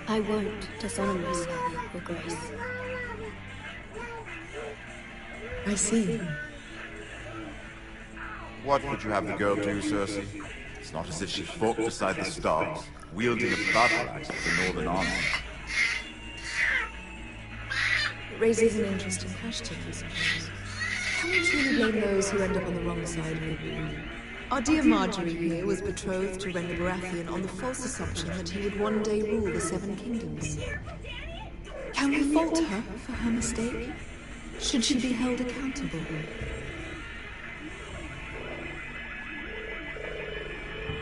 I won't dishonor myself, Your Grace. I see. What would you have the girl do, Cersei? It's not as if she fought beside the Starks, wielding a battle axe of the Northern Army. It raises an interesting question, I suppose. Can we truly blame those who end up on the wrong side of the war? Our dear Marjorie here was betrothed to Rhaegar Baratheon on the false assumption that he would one day rule the Seven Kingdoms. Can we fault her for her mistake? Should she be held accountable?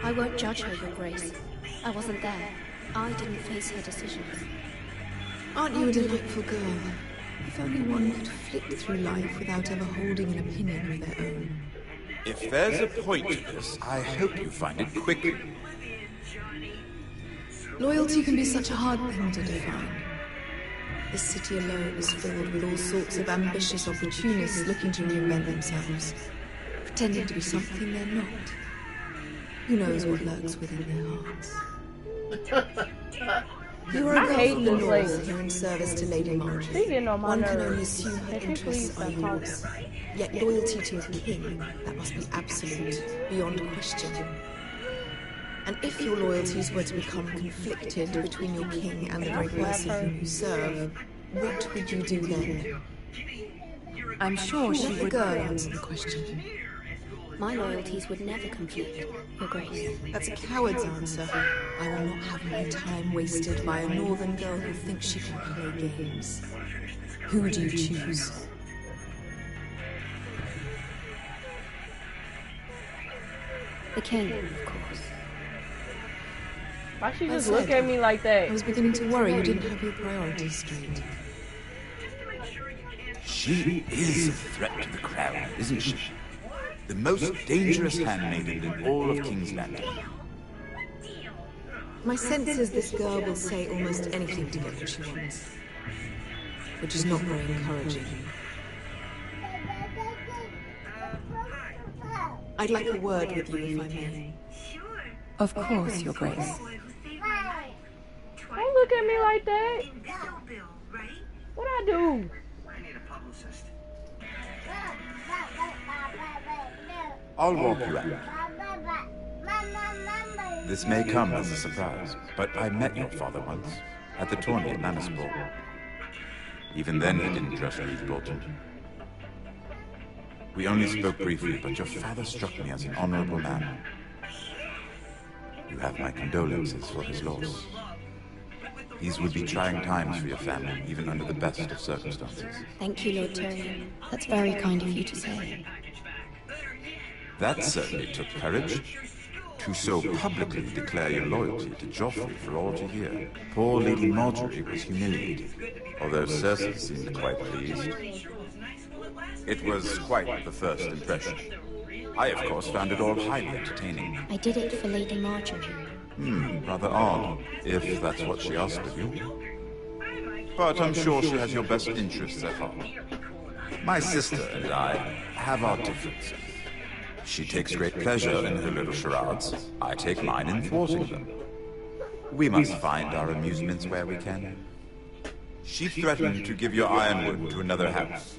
I won't judge her, Your Grace. I wasn't there. I didn't face her decisions. Aren't you a delightful girl? If only one could flit through life without ever holding an opinion of their own. If there's a point to this, I hope you find it quickly. Loyalty can be such a hard thing to define. This city alone is filled with all sorts of ambitious opportunists looking to reinvent themselves, pretending to be something they're not. Who knows what lurks within their hearts? You are a girl from the north here in service to Lady Marjorie. One can only assume her interests are yours. Yet loyalty to your king, that must be absolute, beyond question. And if your loyalties were to become conflicted between your king and the very person whom you serve, what would you do then? I'm sure she would... The girl answer the question. My loyalties would never conflict, Your Grace. That's a coward's answer. I will not have my time wasted by a northern girl who thinks she can play games. Who do you choose? The king, of course. Why she just look at me like that? I was beginning to worry you didn't have your priorities straight. She is a threat to the crown, isn't she? The most dangerous handmaiden in all of King's Landing. My sense is this girl will say almost anything to get what she wants. Which is not very encouraging. I'd like a word with you, if I may. Of course, Your Grace. Don't look at me like that. What'd I do? I need a publicist. I'll walk you out. This may come as a surprise, but I met your father once, at the tourney at Manasball. Even then he didn't dress Roose Bolton. We only spoke briefly, but your father struck me as an honorable man. You have my condolences for his loss. These would be trying times for your family, even under the best of circumstances. Thank you, Lord Tyrion. That's very kind of you to say. That certainly took courage. To so publicly declare your loyalty to Joffrey for all to hear. Poor Lady Marjorie was humiliated, although Cersei seemed quite pleased. It was quite the first impression. I, of course, found it all highly entertaining. I did it for Lady Marjorie. Rather odd, if that's what she asked of you. But I'm sure she has your best interests at heart. My sister and I have our differences. She takes great pleasure in her little charades. I take mine in thwarting them. We must find our amusements where we can. She threatened to give your ironwood to another house.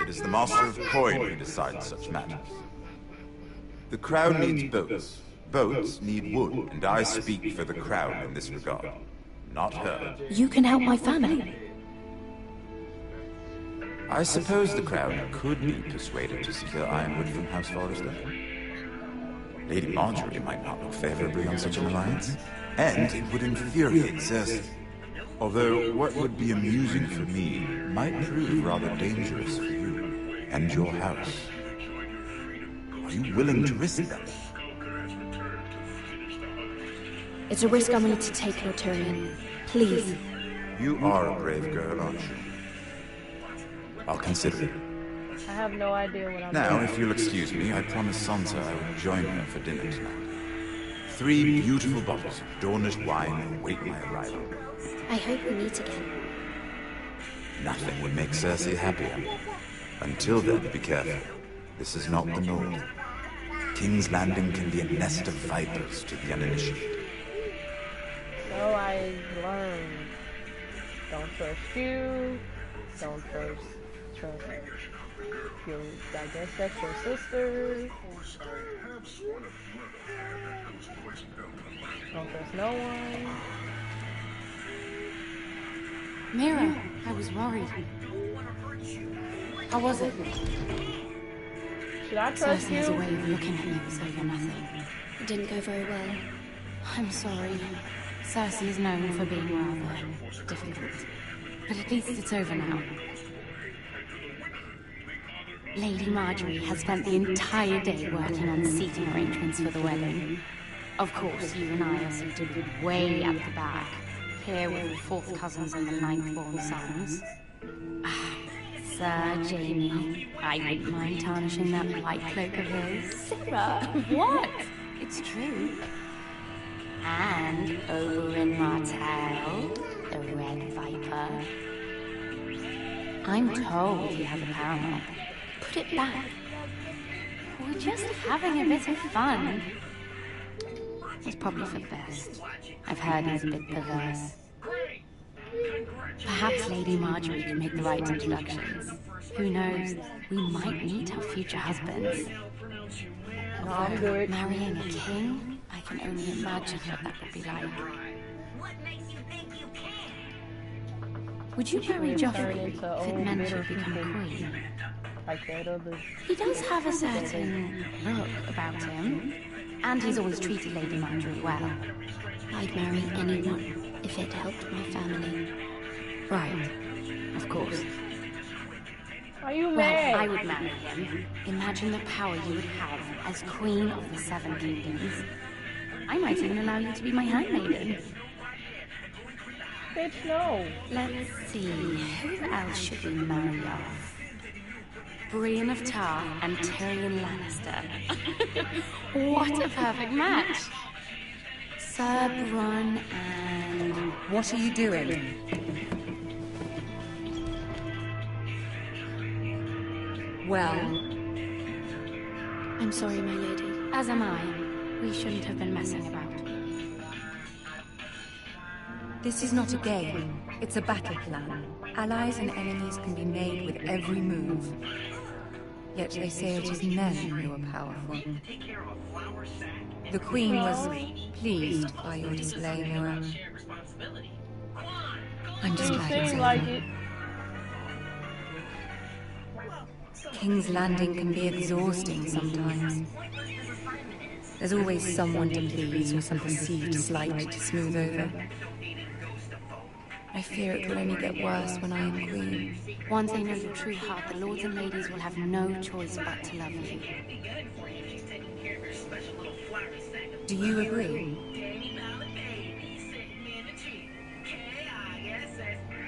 It is the Master of Coin who decides such matters. The crown needs boats. Boats need wood, and I speak for the crown in this regard. Not her. You can help my family. I suppose the crown could be persuaded to secure ironwood from House Forrester. Lady Marjorie might not look favorably on such an alliance, and it would infuriate Cersei. Although what would be amusing for me might prove rather dangerous for you and your house. Are you willing to risk that? It's a risk I'm willing to take, Lord Tyrion. Please. You are a brave girl, aren't you? I'll consider it. I have no idea what I'm Now, doing. if you'll excuse me, I promised Sansa I would join her for dinner tonight. 3 beautiful bottles of Dornish wine await my arrival. I hope we meet again. Nothing would make Cersei happier. Until then, be careful. This is not the North. King's Landing can be a nest of vipers to the uninitiated. So I learned. Don't trust you. Don't trust your, I guess that's your sister. Don't trust no one. Mira, I was worried. How was it? Should I trust Cersei you? has a way of looking at you as though you're nothing. It didn't go very well. I'm sorry. Cersei is known for being rather difficult. But at least it's over now. Lady Marjorie has spent the entire day working on seating arrangements for the wedding. Of course, you and I are seated way at the back, here with the 4th cousins and the 9th-born sons. Ah, Sir Jaime, I wouldn't mind tarnishing that white cloak of his. Sarah! What? It's true. And Oberyn Martell, the Red Viper. I'm told he has a paramount. Put it back. We're just having a bit of fun. It's probably for the best. I've heard he's a bit perverse. Perhaps Lady Marjorie can make the right introductions. Who knows? We might meet our future husbands. No, I'm good. Marrying a king? I can only imagine what that would be like. Would you marry Joffrey if it meant you'd become a queen? Like that other. He does have a certain look about him, and he's always treated Lady Marjorie well. I'd marry anyone if it helped my family. Right, of course. Are you Well, mad? I would marry him. Imagine the power you would have as Queen of the 7 Kingdoms. I might even allow you to be my handmaiden. Bitch, no. Let's see, who else should we marry off? Brienne of Tarth and Tyrion Lannister. What a perfect match! Sir Bronn and... What are you doing? Well, I'm sorry, my lady. As am I. We shouldn't have been messing about. this is not a game. It's a battle plan. Allies and enemies can be made with every move. Yet they say it is men who are powerful. The Queen was pleased by your display, Mira. I'm just glad it's Seems over. like it. King's Landing can be exhausting sometimes. There's always someone to please or some perceived slight to smooth over. I fear it will only get worse when I am queen. Once they know your true heart, the lords and ladies will have no choice but to love you. Do you agree?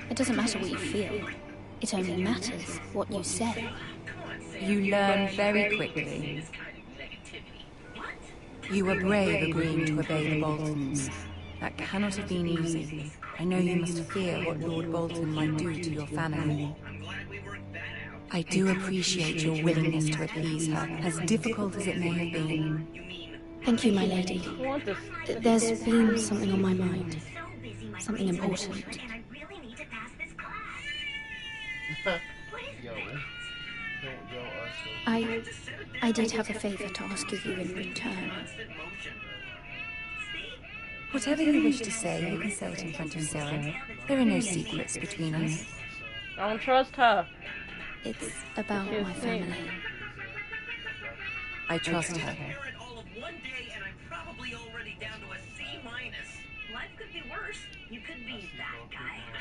It doesn't matter what you feel. It only matters what you say. You learn very quickly. You were brave agreeing to obey the Boltons. That cannot have been easy. I know you must fear what Lord Bolton might do to your family. I do appreciate your willingness to appease her, as difficult as it may have been. Thank you, my lady. There's been something on my mind. Something important. I did have a favor to ask of you in return. Whatever you wish to say, you can say it in front of Sarah. There are no secrets between us. I don't trust her. It's about my family. I trust her.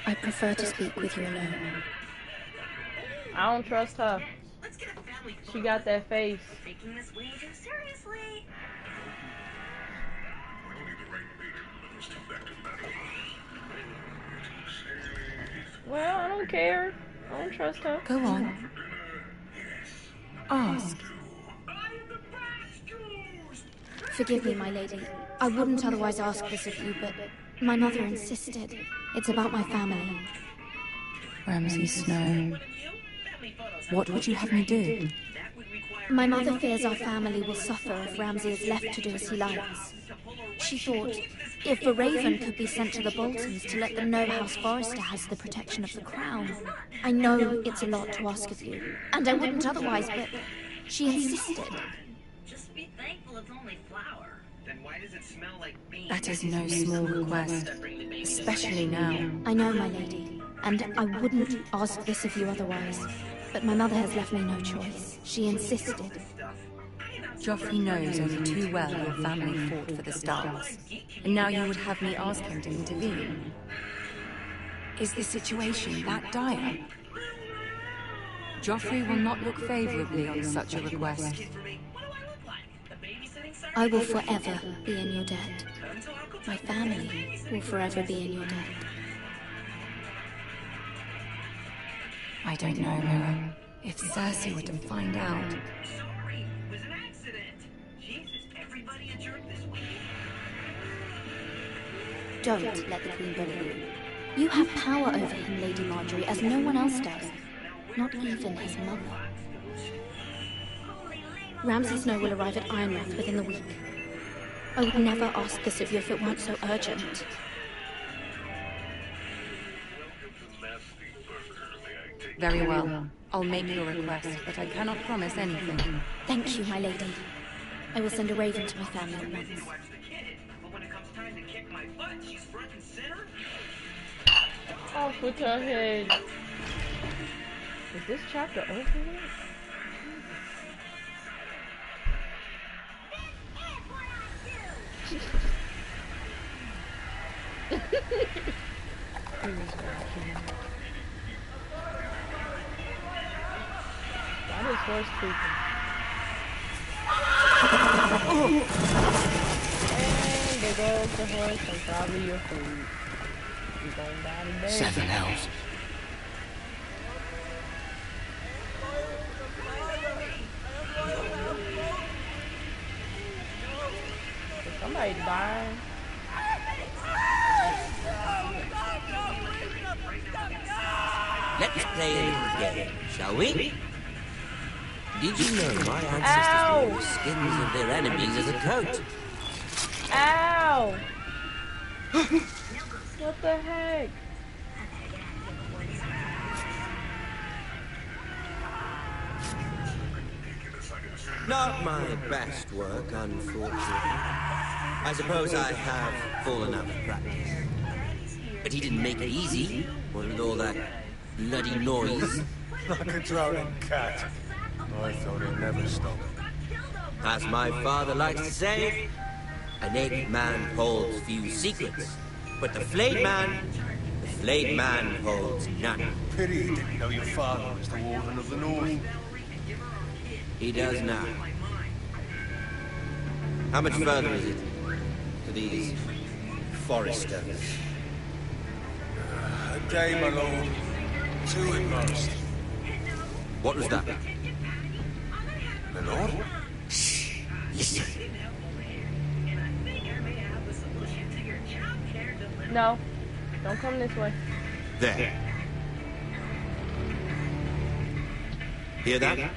I prefer to speak with you alone. I don't trust her. She got that face. Well, I don't care. I don't trust her. Go on. Ask. Forgive me, my lady. I wouldn't otherwise ask this of you, but my mother insisted. It's about my family. Ramsay Snow. What would you have me do? My mother fears our family will suffer if Ramsay is left to do as he likes. She thought, if a raven could be sent to the Boltons to let them know House Forrester has the protection of the crown. I know it's a lot to ask of you, and I wouldn't otherwise, but she insisted. Just be thankful it's only flour. Then why does it smell like beans? That is no small request, especially now. I know, my lady, and I wouldn't ask this of you otherwise, but my mother has left me no choice. She insisted. Joffrey knows only too well your family fought for the Starks, and now you would have me ask him to intervene. Is the situation that dire? Joffrey will not look favorably on such a request. I will forever be in your debt. My family will forever be in your debt. I don't know, Mira. If Cersei were to find out... Don't let the Queen bully you. You have power over him, Lady Marjorie, as no one else does. Not even his mother. Ramsay Snow will arrive at Ironrath within the week. I would never ask this of you if it weren't so urgent. Very well. I'll make your request, but I cannot promise anything. Thank you, my lady. I will send a raven to my family at once. Off with her head. Is this chapter over yet? That is horse creeping. And there goes the horse and probably your food. You're going down in bed. 7 hells. Is somebody dying? Let's play a little game, shall we? Did you know my ancestors Ow! wore the skins of their enemies as a coat? Ow! What the heck? Not my best work, unfortunately. I suppose I have fallen out of practice. But he didn't make it easy, wasn't all that bloody noise. Like a drowning cat. I thought he'd never stop. As my father likes to say, a naked man holds few secrets, but the flayed man holds none. Pity you didn't know your father was the Warden of the North. He does now. How much further is it to these Forresters? A day, my lord. 2 at most. What was that? My lord? Shh! Listen. No. Don't come this way. There. Hear that?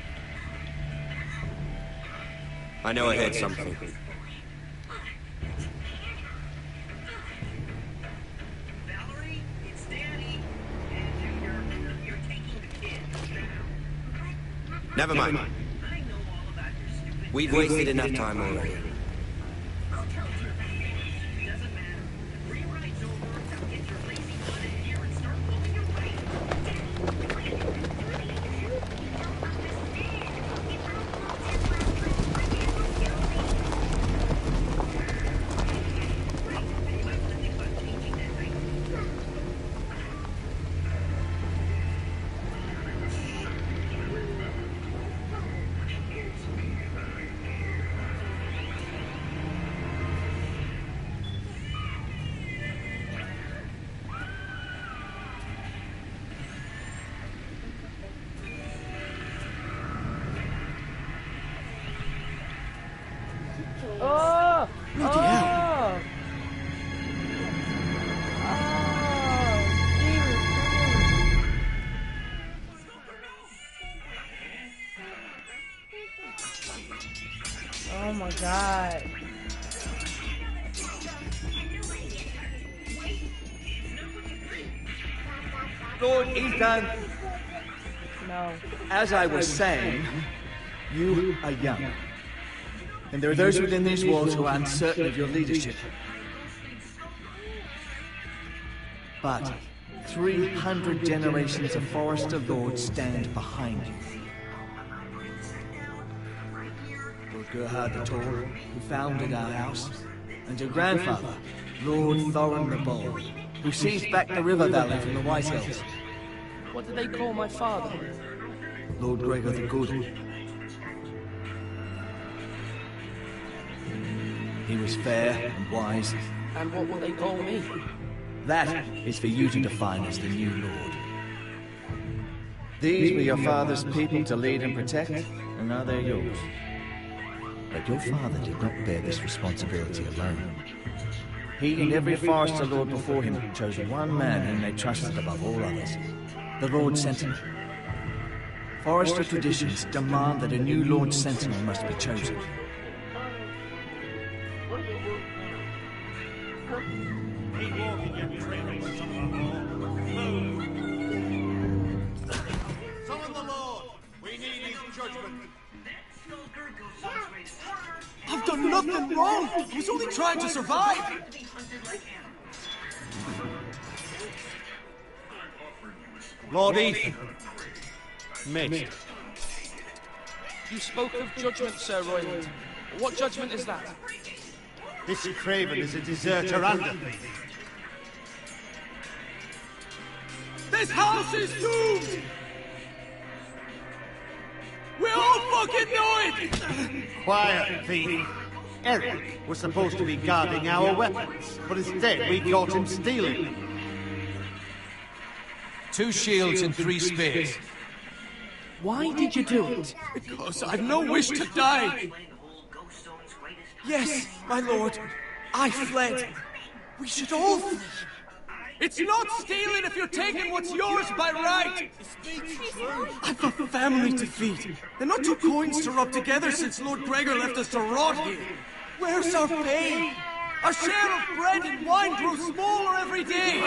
I know I heard something. Valerie, it's Danny. You're taking the kid. Never mind. I know all about your stupid... We've wasted enough time already. I'll tell you. Doesn't matter. Rewrites over. Get your lazy butt in here and start pulling your weight. Oh! Bloody hell. Oh my god. Lord Ethan, No. as I was saying, you are young. And there are those within these walls who are uncertain of your leadership. But 300 generations of Forrester Lords stand behind you. Lord Gerhard the Tall, who founded our house, and your grandfather, Lord Thorin the Bold, who seized back the river valley from the White Hills. What did they call my father? Lord Gregor the Good. He was fair and wise. And what will they call me? That is for you to define as the new lord. These were your father's people to lead and protect, and now they're yours. But your father did not bear this responsibility alone. He and every Forrester Lord before him chose one man whom they trusted above all others, the Lord Sentinel. Forrester traditions demand that a new Lord Sentinel must be chosen. Summon the Lord! We need his judgment! I've done nothing wrong! I was only trying to survive! Lord Ethan. Mate. You spoke of judgment, Sir Royland. What judgment is that? This Craven is a deserter and a thief. This house is doomed! We all fucking know it! Quiet, thief. Eric was supposed to be guarding our weapons, but instead we caught him stealing. 2 shields and 3 spears. Why did you do it? Because I've no wish to die. Yes, my lord. I fled. We should all flee. It's not stealing if you're taking what's yours by right. I've a family to feed, and not 2 coins to rub together since Lord Gregor left us to rot here. Where's our pay? Our share of bread and wine grows smaller every day.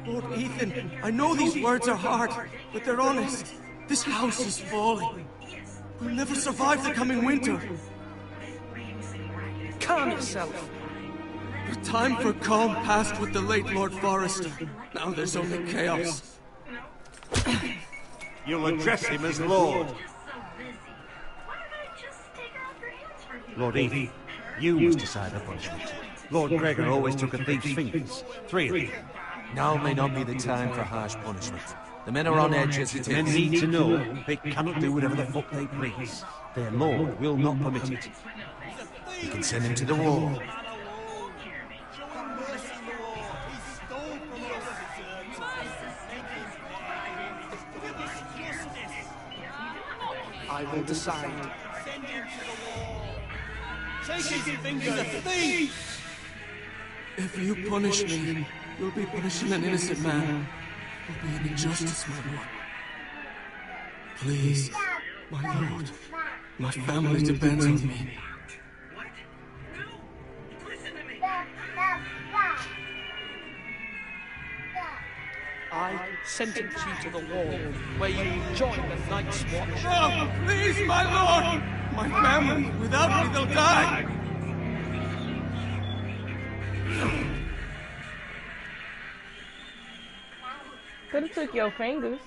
Lord Ethan, I know these words are hard, but they're honest. This house is falling. We'll never survive the coming winter. Calm yourself. The time for calm passed with the late Lord Forrester. Now there's only chaos. You'll address him as Lord. Lord Ethan, you must decide the punishment. Lord Gregor always took a thief's fingers. 3 of them. Now may not be the time for harsh punishment. The men are on edge as it is. Men need to know they cannot do whatever the fuck they please. Their lord will not permit it. You can send him to the wall. I will decide. Take his finger, thief! If you punish me, You'll be punishing an innocent man. You'll be an injustice, my lord. Please, my lord. My family depends on me. I sentence you to the wall, where you join the Night's Watch. No, please, my lord! My family, without me, they'll die! Could've took your fingers.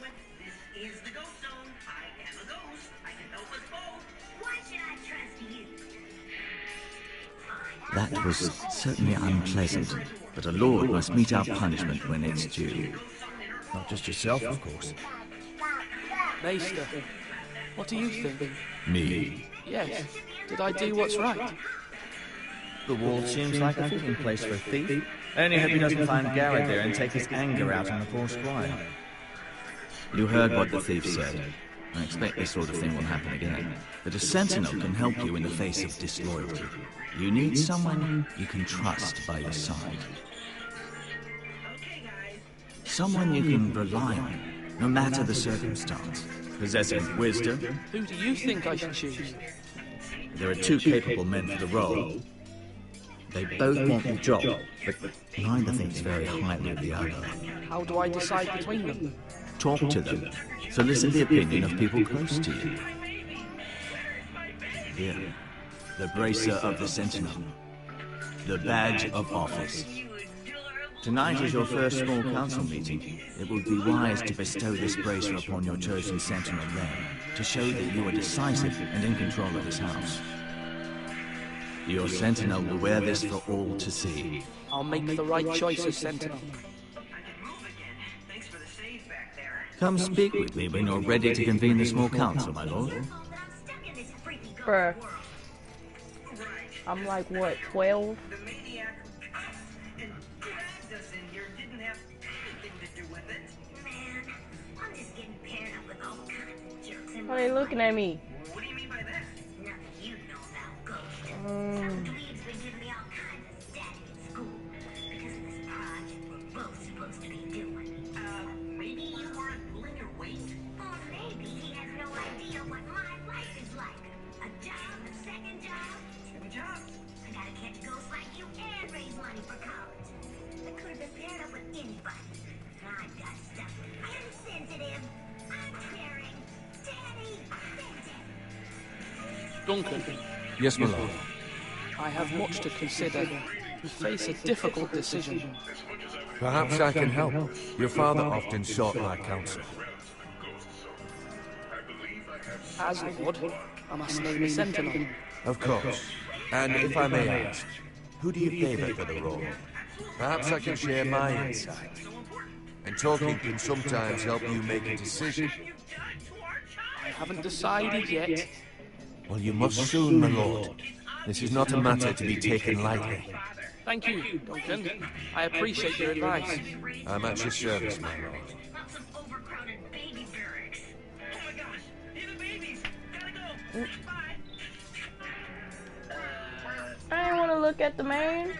That was certainly unpleasant, but a lord must meet our punishment when it's due. Not just yourself, of course. Maester, what do you think? Me? Yes. Did I do what's right? The wall seems like a fitting place for a thief. I only hope he doesn't find Garrett there and take his anger out on the poor squire. You heard what the thief said. I expect this sort of thing will happen again. But a sentinel can help you in the face of disloyalty. You need someone you can trust by your side. Someone you can rely on, no matter the circumstance. Possessing wisdom. Who do you think I should choose? There are two capable men for the role. They both want the job, but neither thinks very highly of the other. How do I decide between them? Talk to them. Solicit the opinion of people close to you. Here, the bracer of the Sentinel. The badge of office. Tonight is your first small council meeting. It would be wise to bestow this bracer upon your chosen Sentinel then, to show that you are decisive and in control of this house. Your Sentinel will wear this for all to see. I'll make the right choice as Sentinel. Come speak with me when you're ready to convene the small council, my lord. Bruh. I'm like, what, 12? Why are you looking at me? Duncan. Yes, my lord. I have much to consider. We face a difficult decision. Perhaps I can help. Your father often sought my counsel. As Lord, I must name a Sentinel. Of course. And if I may ask, who do you favor for the role? Perhaps I can share my insight. And talking can sometimes help you make a decision. I haven't decided yet. Well, you must soon, my lord. This is not a matter to be taken lightly. Thank you, Duncan. I appreciate your advice. I'm at your service, my lord. I didn't want to look at the man.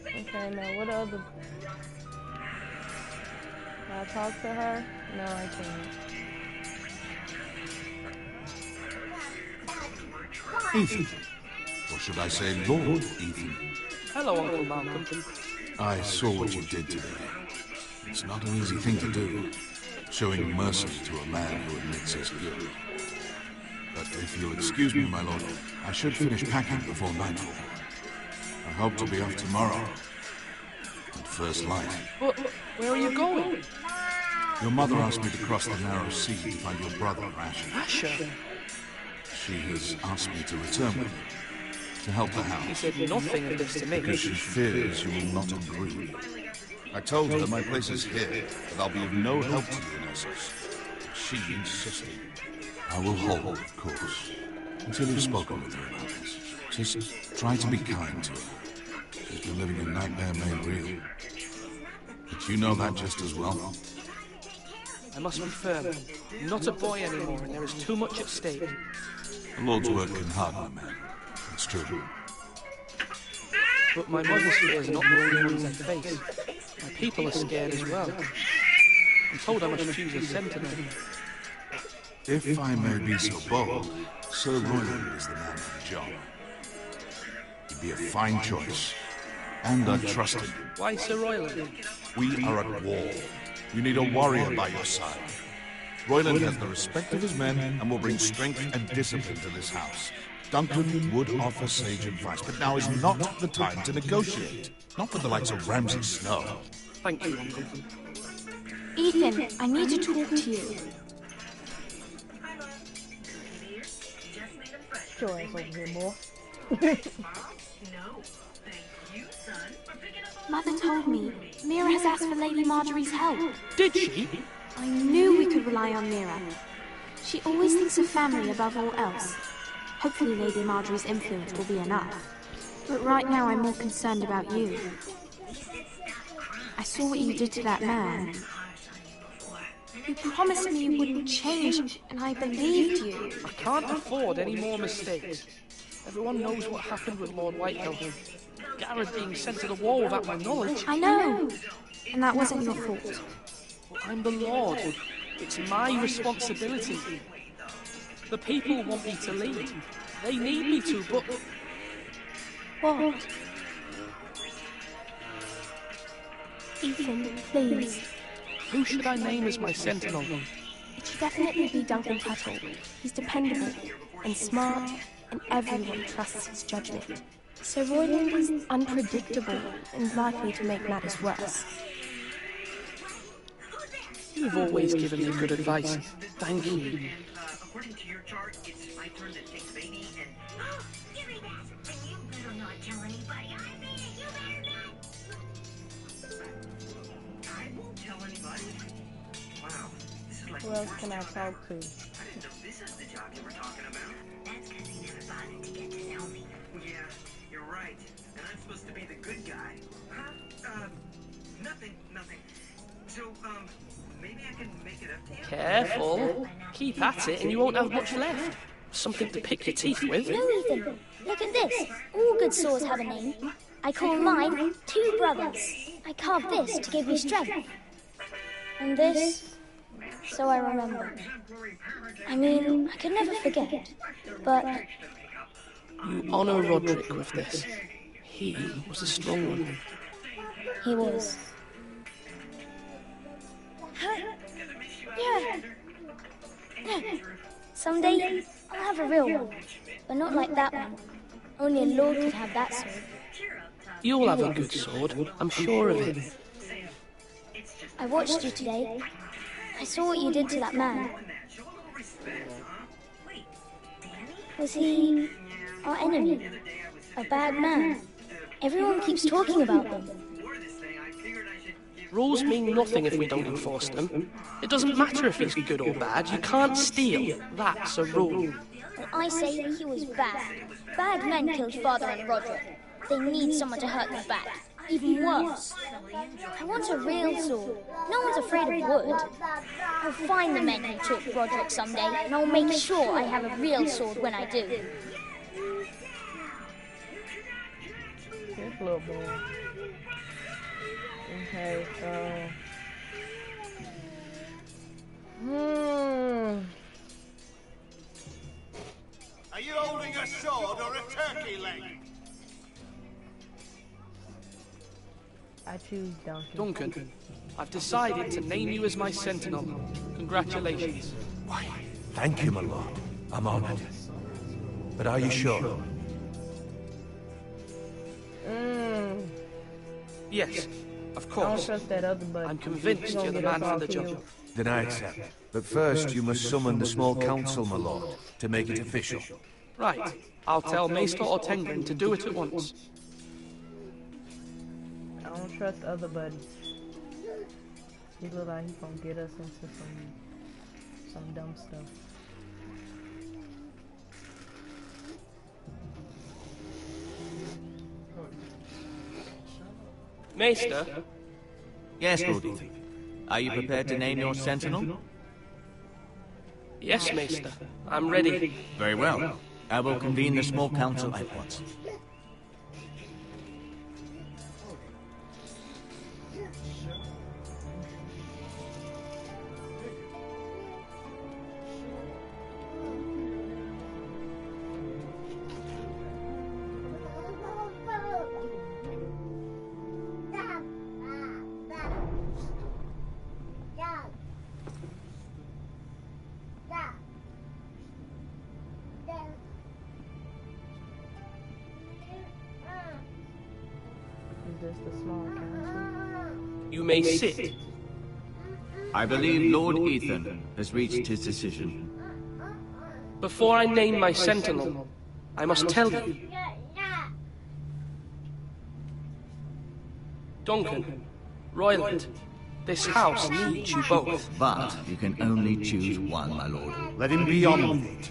Okay, now what other... Can I talk to her? No, I can't. Ethan. Or should I say Lord Ethan? Hello, Uncle Malcolm. I saw what you did today. It's not an easy thing to do, showing mercy to a man who admits his guilt. But if you'll excuse me, my lord, I should finish packing before nightfall. I hope to be off tomorrow. At first light. Where are you going? Your mother asked me to cross the narrow sea to find your brother, Asher. Asher? She has asked me to return with her, to help the house. He said nothing of this to me. Because she fears you will not agree. I told her my place is here, that I'll be of no help to you in Essos. She insisted. I will hold, of course, until you've spoken with her about this. Just try to be kind to her. She's been living a nightmare made real. But you know that just as well. I must be firm. I'm not a boy anymore, and there is too much at stake. The Lord's work can harden a man. It's true. But my mother's fears are not the only ones I face. My people are scared as well. I'm told I must choose a sentinel. If I may be so bold, Sir Royland is the man for the job. He'd be a fine choice. And I trust him. Why Sir Royland? We are at war. You need a warrior by your side. Royland has the respect of his men and will bring strength and discipline to this house. Duncan would offer sage advice, but now is not the time to negotiate. Not with the likes of Ramsay Snow. Thank you, Uncle. Ethan, I need to talk to you. Your ass over here, boy. Mother told me Mira has asked for Lady Marjorie's help. Did she? I knew we could rely on Mira. She always thinks of family above all else. Hopefully Lady Marjorie's influence will be enough. But right now I'm more concerned about you. I saw what you did to that man. You promised me you wouldn't change, and I believed you. I can't afford any more mistakes. Everyone knows what happened with Lord Whitehill. Garrett being sent to the war without my knowledge. I know, and that wasn't your fault. I'm the Lord. It's my responsibility. The people want me to lead. They need me to, but... What? Ethan, please. Who should I name as my sentinel? It should definitely be Duncan Tuttle. He's dependable and smart, and everyone trusts his judgment. Sir Royland is unpredictable and likely to make matters worse. You've always given me good advice. Thank you. According to your chart, it's my turn to take the baby and... Oh, give me that! And you better not tell anybody I made it, you better not! I won't tell anybody. Wow, this is like... Who else can I talk to? I didn't know this is the job you were talking about. That's because he never bothered to get to know me. Yeah, you're right. And I'm supposed to be the good guy. Huh? Nothing. So, maybe I can make it up to you? Careful. Keep at it and you won't have much left. Something to pick your teeth with. No, Ethan. Look at this. All good swords have a name. I call mine Two Brothers. I carved this to give me strength. And this, so I remember. I mean, I could never forget. But... You honor Roderick with this. He was a strong one. He was. Yeah. Someday, I'll have a real one. But not like that one. Only a lord could have that sword. You'll have a good sword. I'm sure of it. I watched you today. I saw what you did to that man. Was he our enemy? A bad man? Everyone keeps talking about them. Rules mean nothing if we don't enforce them. It doesn't matter if he's good or bad. You can't steal. That's a rule. Well, I say he was bad. Bad men killed Father and Roderick. They need someone to hurt them back. Even worse. I want a real sword. No one's afraid of wood. I'll find the men who took Roderick someday, and I'll make sure I have a real sword when I do. This little boy. Okay, so... Are you holding a sword or a turkey leg? I choose Duncan. Duncan, I've decided to name you as my sentinel. Congratulations. Why, thank you, my lord. I'm honored. But are you sure? Yes, of I don't course. trust that other buddy. I'm convinced you're the man for the job. Then I accept. But first, you must summon the small council, my lord, to make it official. Right. I'll tell Maester Ortengryn to do it at once. I don't trust other buddies. He look like he gonna get us into some dumb stuff. Maester? Yes, Lord Ethan. Are you prepared to name your sentinel? Yes, Maester. I'm ready. Very well. I will convene the small council at once. this the small council? You may sit. I believe Lord Ethan has reached his decision. Before I name my sentinel, I must tell you. Duncan, Royland, this house needs you both. But you can only choose one, my lord. Let him be on with it.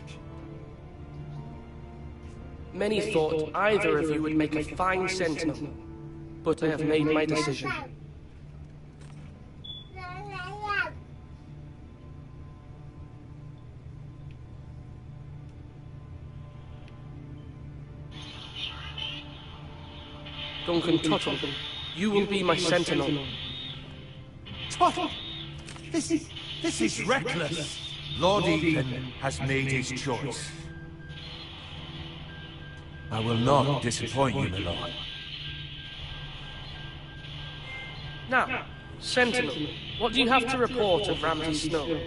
Many thought either of you would make a fine sentinel, but I have made my decision. Duncan Tuttle, you will be my sentinel. Tuttle! This is reckless. Lord Ethan has made his choice. I will not disappoint you, my lord. Now, sentinel, what do you have to report of Ramsay Snow?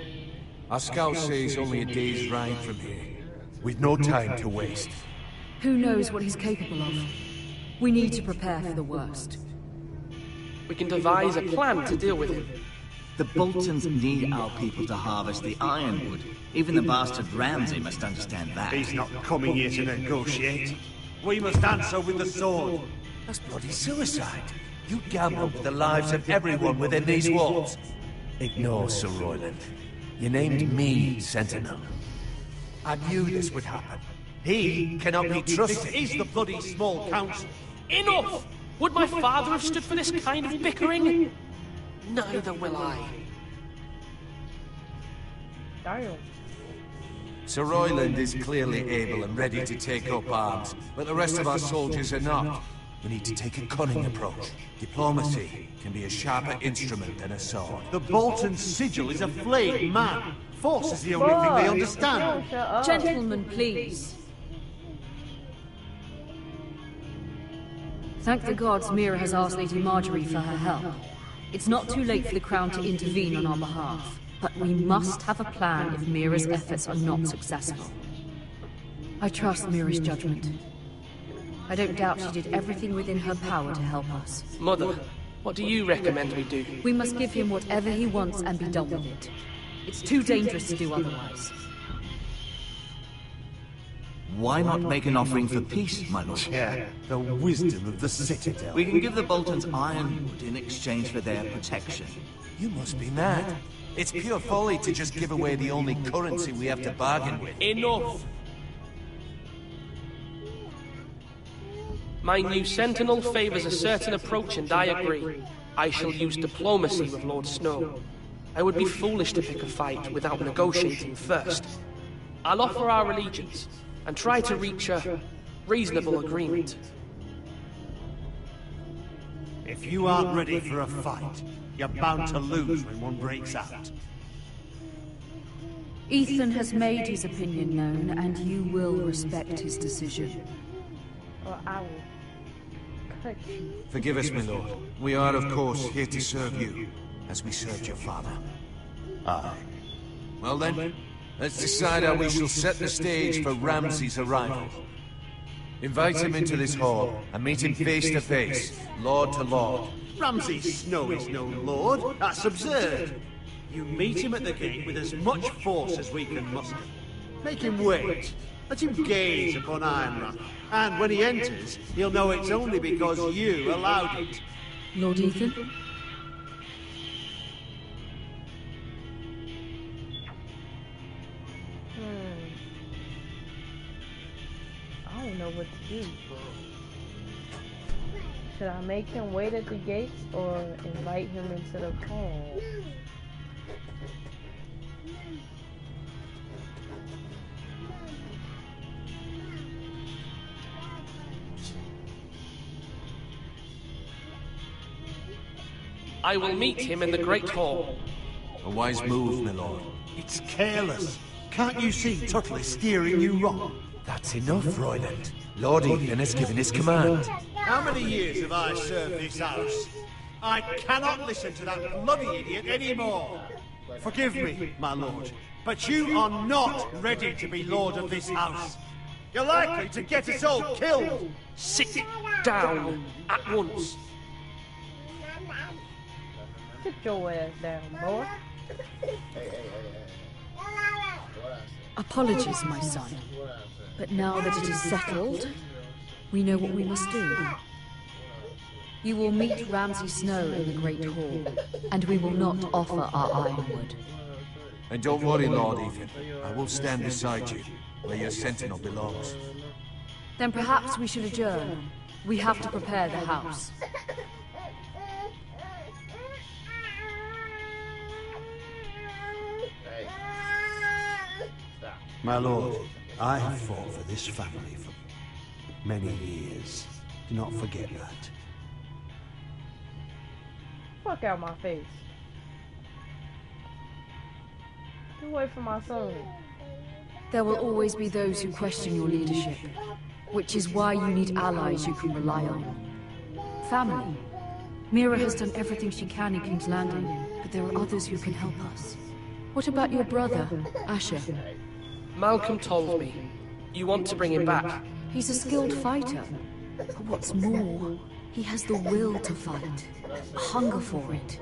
Our scout says only a day's ride from here. We've no time to waste. Who knows what he's capable of? We need to prepare for the worst. We can devise a plan to deal with him. The Boltons need our people to harvest the ironwood. Even the bastard Ramsay must understand that. He's not coming here to negotiate. We must answer with the sword. That's bloody suicide. You gambled with the lives of everyone within these walls. Ignore Sir Royland. You named me Sentinel. I knew this would happen. He cannot be trusted. This is the bloody small council. Enough! Would my father have stood for this kind of bickering? Neither will I. Damn. Sir Royland is clearly able and ready to take up arms, but the rest of our soldiers are not. We need to take a cunning approach. Diplomacy can be a sharper instrument than a sword. The Bolton sigil is a flayed man. Force is the only thing they understand. Gentlemen, please. Thank the gods Mira has asked Lady Marjorie for her help. It's not too late for the Crown to intervene on our behalf, but we must have a plan if Mira's efforts are not successful. I trust Mira's judgment. I don't doubt she did everything within her power to help us. Mother, what do you recommend we do? We must give him whatever he wants and be done with it. It's too dangerous to do otherwise. Why not make an offering for peace, my lord? Yeah, the wisdom of the Citadel. We can give the Boltons ironwood in exchange for their protection. You must be mad. It's pure folly to just give away the only currency we have to bargain with. Enough! My new sentinel favors a certain approach, and I agree. I shall use diplomacy with Lord Snow. I would be foolish to pick a fight without negotiating first. I'll offer our allegiance, and try to reach a reasonable agreement. If you aren't ready for a fight, you're bound to lose when one breaks out. Ethan has made his opinion known, and you will respect his decision. Or I will cut you. Forgive us, my lord. We are, of course, here to serve you, as we served your father. Aye. Well then, let's decide how we shall set the stage for Ramsay's arrival. Invite him into this hall, and meet him face to face, lord to lord. Ramsay Snow is no lord. That's absurd. You meet him at the gate with as much force as we can muster. Make him wait. Let him gaze upon Ironrath. And when he enters, he'll know it's only because you allowed it. Lord Ethan? I don't know what to do. Should I make him wait at the gates or invite him into the hall? I will meet him in the Great Hall. A wise move, my lord. It's careless. Can't you see Tuttle is steering you wrong? That's enough, Royland. Lord Ethan has given his command. How many years have I served this house? I cannot listen to that bloody idiot anymore. Forgive me, my lord, but you are not ready to be lord of this house. You're likely to get us all killed. Sit down at once. Sit your ass down, boy. Apologies, my son. But now that it is settled, we know what we must do. You will meet Ramsay Snow in the Great Hall, and we will not offer our ironwood. And don't worry, Lord Ethan. I will stand beside you, where your sentinel belongs. Then perhaps we should adjourn. We have to prepare the house. My lord, I have fought for this family for many years. Do not forget that. Fuck out my face. Get away from my son. There will always be those who question your leadership, which is why you need allies you can rely on. Family. Mira has done everything she can in King's Landing, but there are others who can help us. What about your brother, Asher? Malcolm told me. You want to bring him back? He's a skilled fighter. But what's more, he has the will to fight. A hunger for it.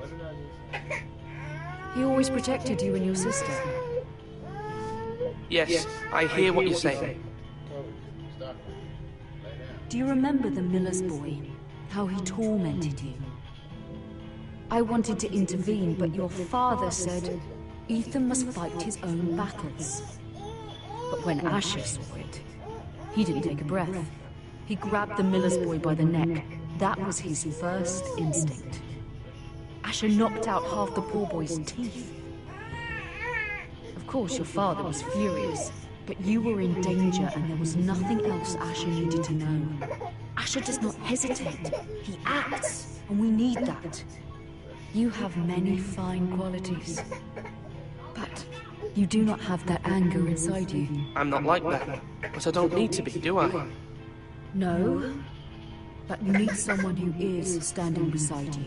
He always protected you and your sister. Yes, I hear what you're saying. Do you remember the miller's boy? How he tormented you? I wanted to intervene, but your father said Ethan must fight his own battles. But when Asher saw it, he didn't take a breath. He grabbed the miller's boy by the neck. That was his first instinct. Asher knocked out half the poor boy's teeth. Of course, your father was furious, but you were in danger and there was nothing else Asher needed to know. Asher does not hesitate. He acts, and we need that. You have many fine qualities, but you do not have that anger inside you. I'm not like that, but I don't need to be, do I? No, but you need someone who is standing beside you.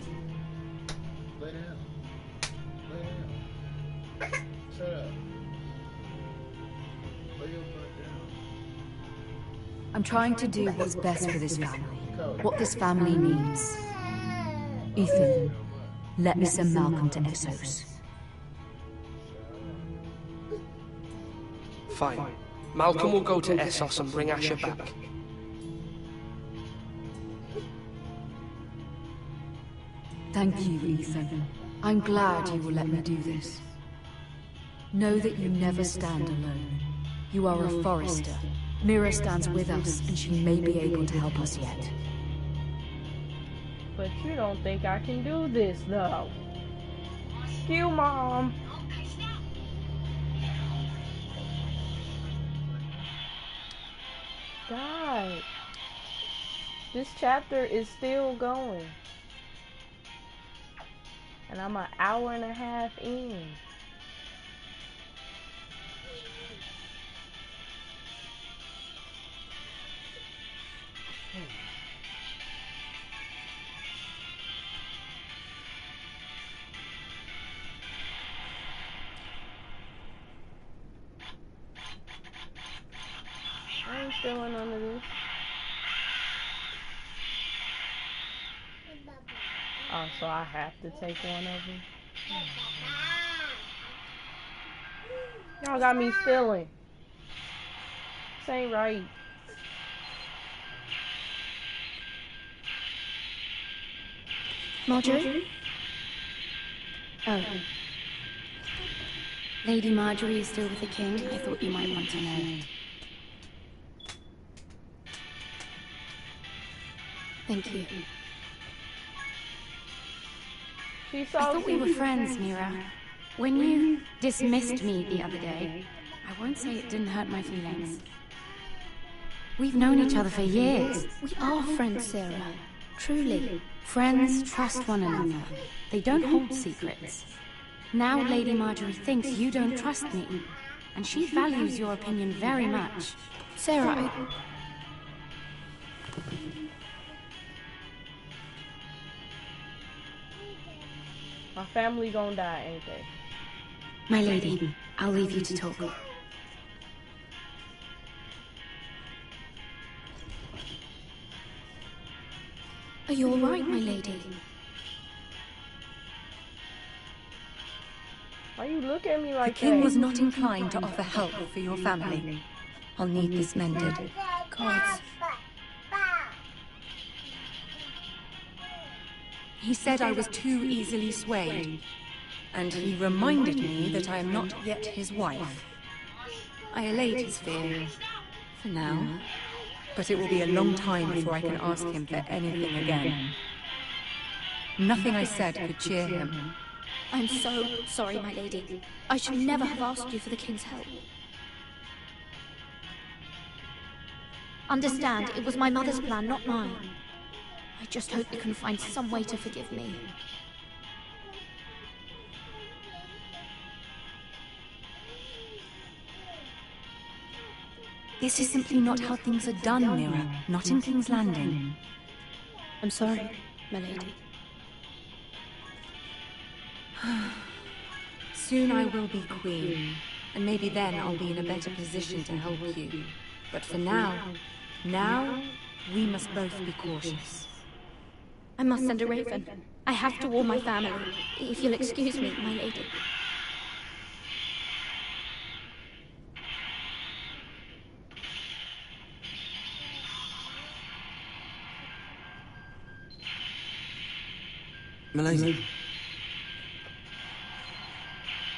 I'm trying to do what's best for this family, what this family needs. Ethan, let me send Malcolm to Essos. Fine. Malcolm will go to Essos and bring Asher back. Thank you, Ethan. I'm glad you will let me do this. Know that you never stand alone. You are a Forrester. Mira stands with us, and she may be able to help us yet. But you don't think I can do this, though. You, Mom. God. This chapter is still going. And I'm an hour and a half in. I ain't feeling none of this. Oh, so I have to take one of them? Y'all got me stealing. This ain't right. Marjorie? Oh. Lady Marjorie is still with the king. I thought you might want to know. Thank you. I thought we were friends, Mira. When you dismissed me the other day, I won't say it didn't hurt my feelings. We've known each other for years. We are friends, Sarah. Truly. Friends trust one another. They don't hold secrets. Now Lady Marjorie thinks you don't trust me, and she values your opinion very much. Sarah, My family gonna die, ain't they? My lady, I'll leave you to talk. Are you all right, my lady? Why you look at me like the king that? was not inclined to offer help for your family. I'll need this mended. Gods. He said I was too easily swayed, and he reminded me that I am not yet his wife. I allayed his fear, for now, but it will be a long time before I can ask him for anything again. Nothing I said could cheer him. I'm so sorry, my lady. I should never have asked you for the king's help. Understand, it was my mother's plan, not mine. I just hope you can find some way to forgive me. This is simply not how things are done, Mira. Not in King's Landing. I'm sorry, my lady. Soon I will be queen, and maybe then I'll be in a better position to help you. But for now, we must both be cautious. I must send a raven. I have to warn my family. If you'll excuse me, my lady. Milady.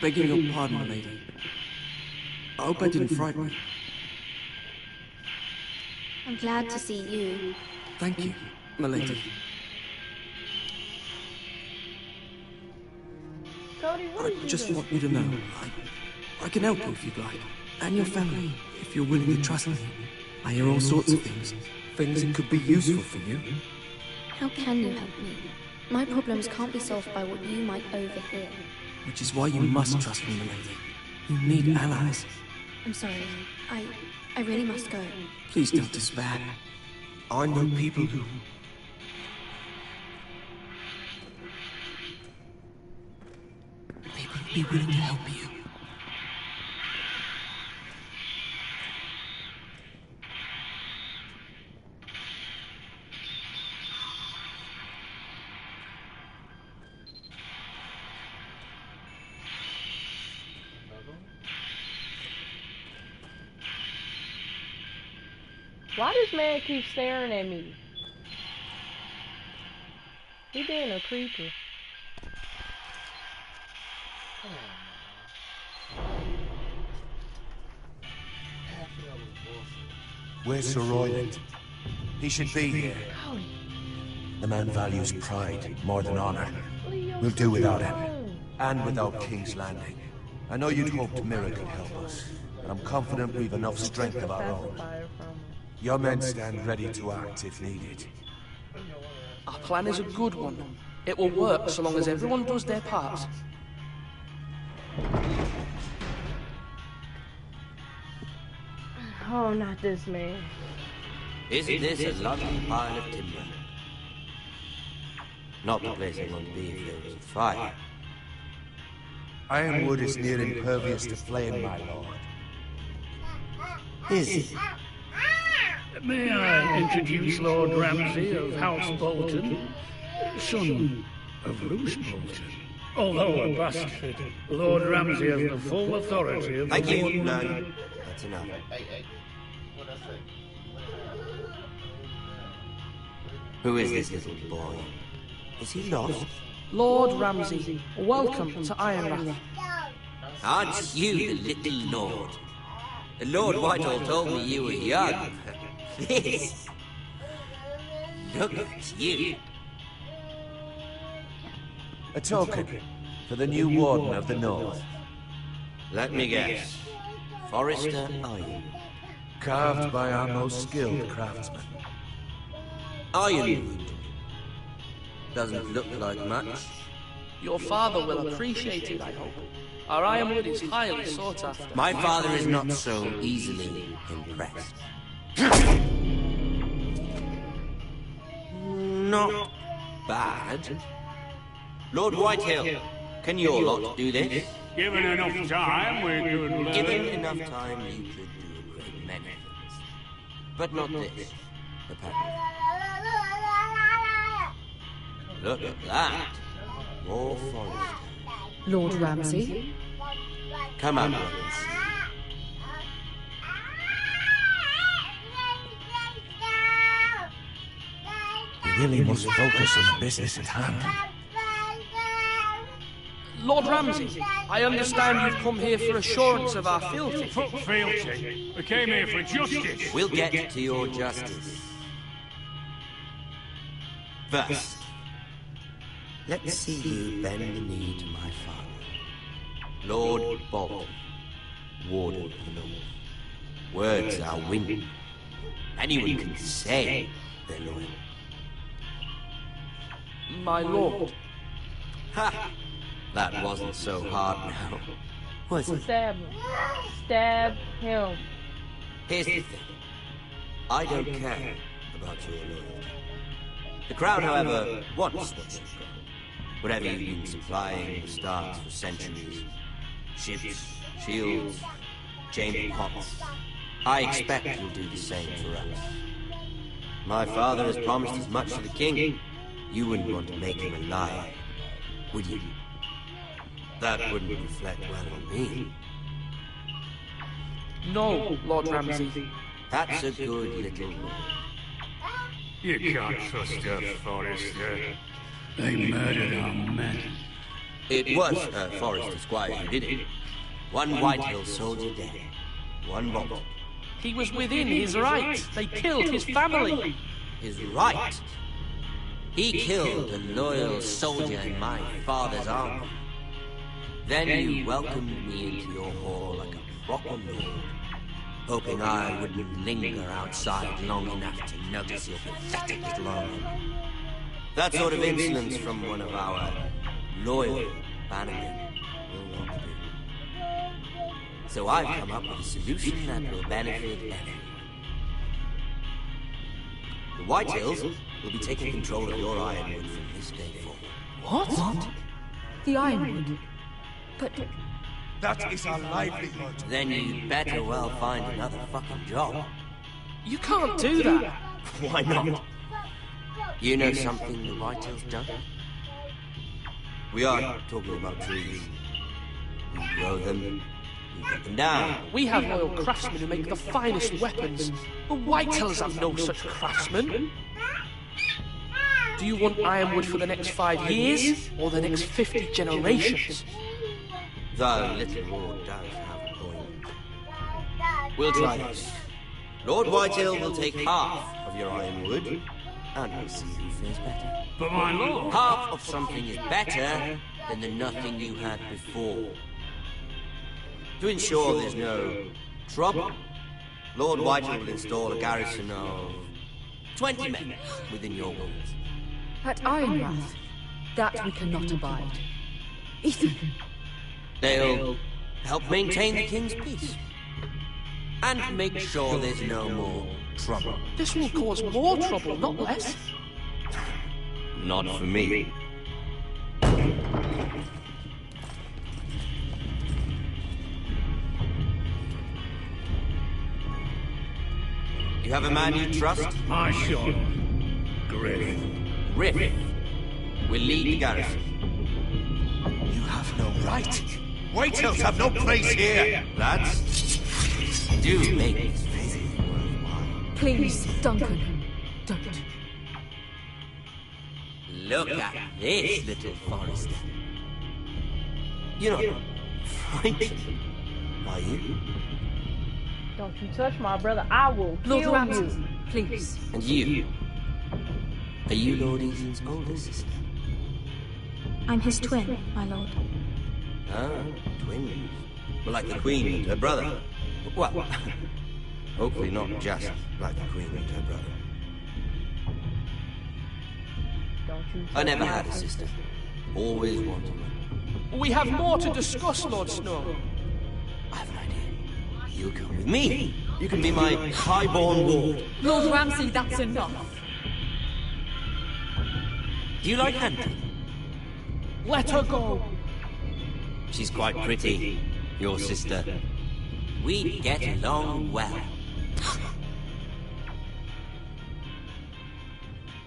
Begging your pardon, milady. I hope I didn't frighten you. I'm glad to see you. Thank you, milady. I just want you to know, I can help you if you'd like. And your family, if you're willing to trust me. I hear all sorts of things. Things that could be useful for you. How can you help me? My problems can't be solved by what you might overhear. Which is why you must trust me, milady. You need allies. I'm sorry. I really must go. Please don't despair. I know people who... People who'd be willing to help you. Why this man keep staring at me? He being a creeper. Where's Sir Royland? He should be here. The man values pride more than honor. We'll do without him. And without King's Landing. I know you'd hoped Mira could help us, but I'm confident we've enough strength of our own. Your men stand ready to act if needed. Our plan is a good one. It will work so long as everyone does their part. Oh, not this man. Isn't this a lovely pile of timber? Not the place I want to be if there was a fire. Ironwood is near impervious to flame, my lord. Is it? May I introduce Lord Ramsay of House Bolton, son of Roose Bolton. Although a bastard, Lord Ramsay has the full authority of the Thank you. Warden. No, that's enough. Who is this little boy? Is he lost? Lord Ramsay, welcome to Ironrath. Aren't you the little lord? Lord Whitehall told me you were young. This. Look at you. A token for the new Warden of the North. Let me guess. Forrester, are you? Carved by our most skilled craftsmen. Ironwood. Doesn't look like much. Your father will appreciate it, I hope. Our ironwood is highly sought after. My father is not so easily impressed. Not bad. Lord Whitehill, can your lot do this? Given enough time, we could learn. Given enough time, you could do a great many things. But not this, apparently. Look at that. More forest. Lord Ramsay, Come on, brothers. We really must focus on the business at hand. Lord Ramsay, I understand you've come here for assurance of our fealty. Fuck fealty. We came here for justice. We'll get to your justice. First, let's see you bend the knee to my father, Lord Bolton, Warden of the North. Words are wind. Anyone can say they're loyal. My lord. Ha! That wasn't so hard now, was it? Stab him. Stab him. Here's the thing. I don't care about your loyalty. The Crown, however, wants what you've got. Whatever you've been supplying the Starks for centuries. Ships, shields, chamber pots. I expect you'll do the same for us. My father has promised as much to the king. You wouldn't want to make him a liar, would you? That wouldn't reflect well on me. No, Lord Ramsay. That's a good little word. You can't trust us, Forrester. They murdered our men. It was Forrester Squire who did it. One Whitehill soldier dead. One Bolton. He was within his right. They killed his family. His right? He killed a loyal soldier in my father's army. Then you welcomed me into your hall like a proper lord, hoping I wouldn't linger outside long enough to notice your pathetic little arm. That sort of insolence from one of our loyal bannermen will not do. So I've come up with a solution that will benefit everyone. The Whitehills will be taking control of your Ironwood from this day forward. What? The Ironwood? But... That is our livelihood. Then you'd better well find another fucking job. You can't do that. Why not? You know something the Whitehills don't? We are talking about trees. We grow them, we cut them down. We have loyal craftsmen who make the finest weapons. The Whitehills have no such craftsmen. Do you want Ironwood for the next 5 years, or the next 50 generations? The little lord does have a point. We'll try this. Lord Whitehill will take half of your Ironwood, and we'll see who fares better. But my lord... Half of something is better than the nothing you had before. To ensure there's no trouble, Lord Whitehill will install a garrison of 20 men within your walls. At Ironrath, that we cannot abide. Ethan! They'll help maintain the king's peace. And make sure there's no more trouble. This will cause more trouble, not less. Not for me. You have a man you trust? My son, Griff. Griff will lead the garrison. You have no right. Whitehills have no place here. Lads, do make this visit worthwhile. Please, Duncan, don't. Look at this, little Forrester. You're not frightened, are you? Don't you touch my brother, I will kill Lord Ramsay, you. please. And you? Are you Lord Ethan's older sister? I'm his twin, my lord. Ah, twins. Well, like the Queen and her brother. Well, hopefully not just like the Queen and her brother. Don't you I never had a sister. Always wanted one. We have more to discuss, Lord Snow. I have an idea. You come with me. You can be my highborn ward. Lord Ramsay, that's enough. Do you like hunting? Let her go. She's quite pretty, your sister. We get along well.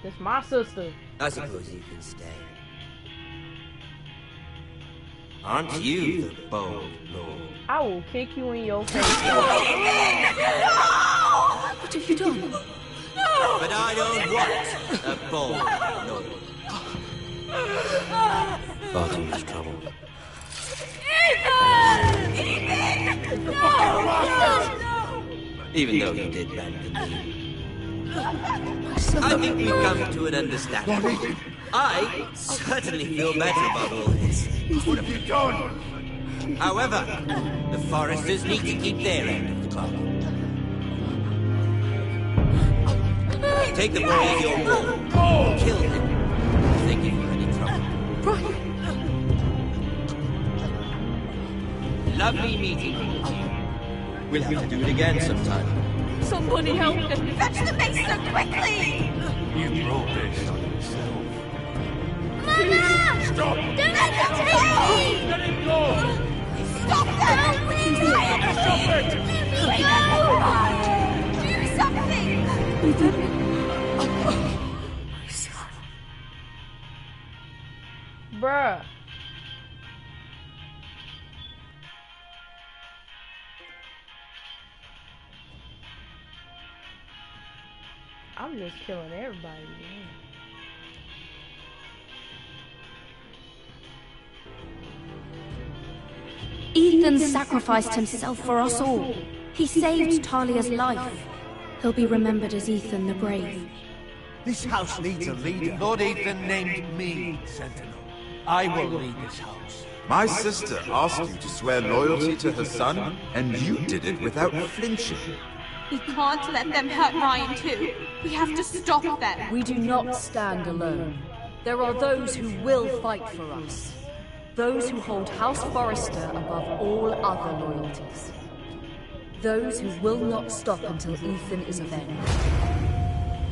This my sister. I suppose you can stay. Aren't you the bold lord? I will kick you in your face. What have you done? But I don't want a bold lord. Far too much trouble. Ethan! No! Even though you did bend the knee. I think we've come to an understanding. I certainly feel better about all this. What have you done? However, the Foresters need to keep their end of the bargain. Take the boy as your pawn. Kill him if they give you any trouble. Lovely meeting you. We'll have to do it again sometime. Somebody help him! Fetch the maester quickly! You brought this on yourself. Mama! Stop! Don't let them take me! Let him go! Stop them! Please! Stop it! Do something! Bruh. I'm just killing everybody, man. Ethan sacrificed himself for us all. He saved Talia's life. He'll be remembered as Ethan the Brave. This house needs a leader. Lord Ethan named me Sentinel. I will lead this house. My sister asked you to swear loyalty to her son, and you did it without flinching. We can't let them hurt Ryan too. We have to stop them. We do not stand alone. There are those who will fight for us. Those who hold House Forrester above all other loyalties. Those who will not stop until Ethan is avenged.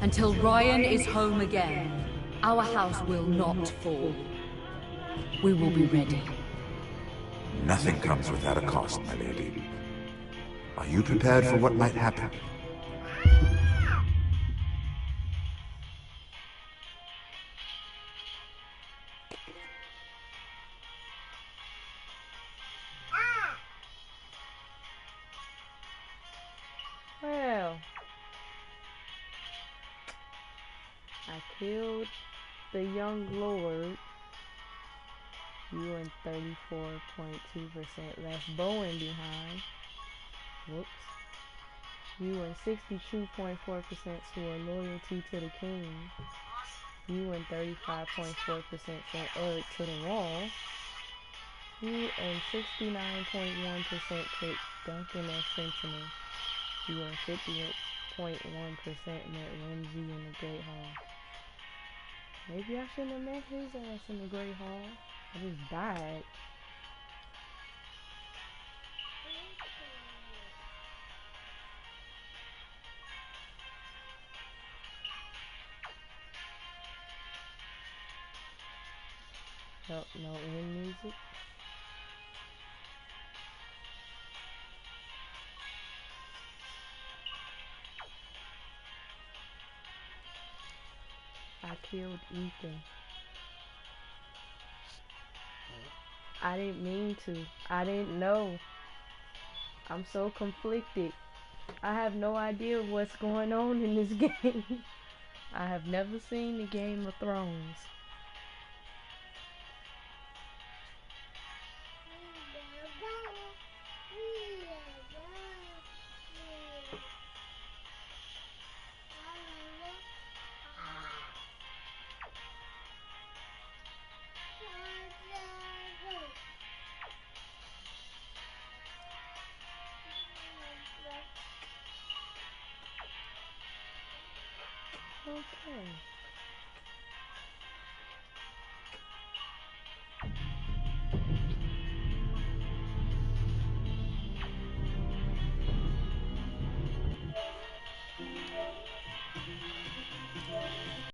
Until Ryan is home again, our house will not fall. We will be ready. Nothing comes without a cost, my lady. Are you prepared for what might happen? Well, I killed the young lord. You and 34.2% left Bowen behind. Whoops. You and 62.4% swore loyalty to the king. You and 35.4% sent Eric to the wall. You and 69.1% picked Duncan as Sentinel. You and 50.1% met Ramsey in the Great Hall. Maybe I shouldn't have met his ass in the Great Hall. I just died. Nope, no end music. I killed Ethan. I didn't mean to. I didn't know. I'm so conflicted. I have no idea what's going on in this game. I have never seen the Game of Thrones. Okay.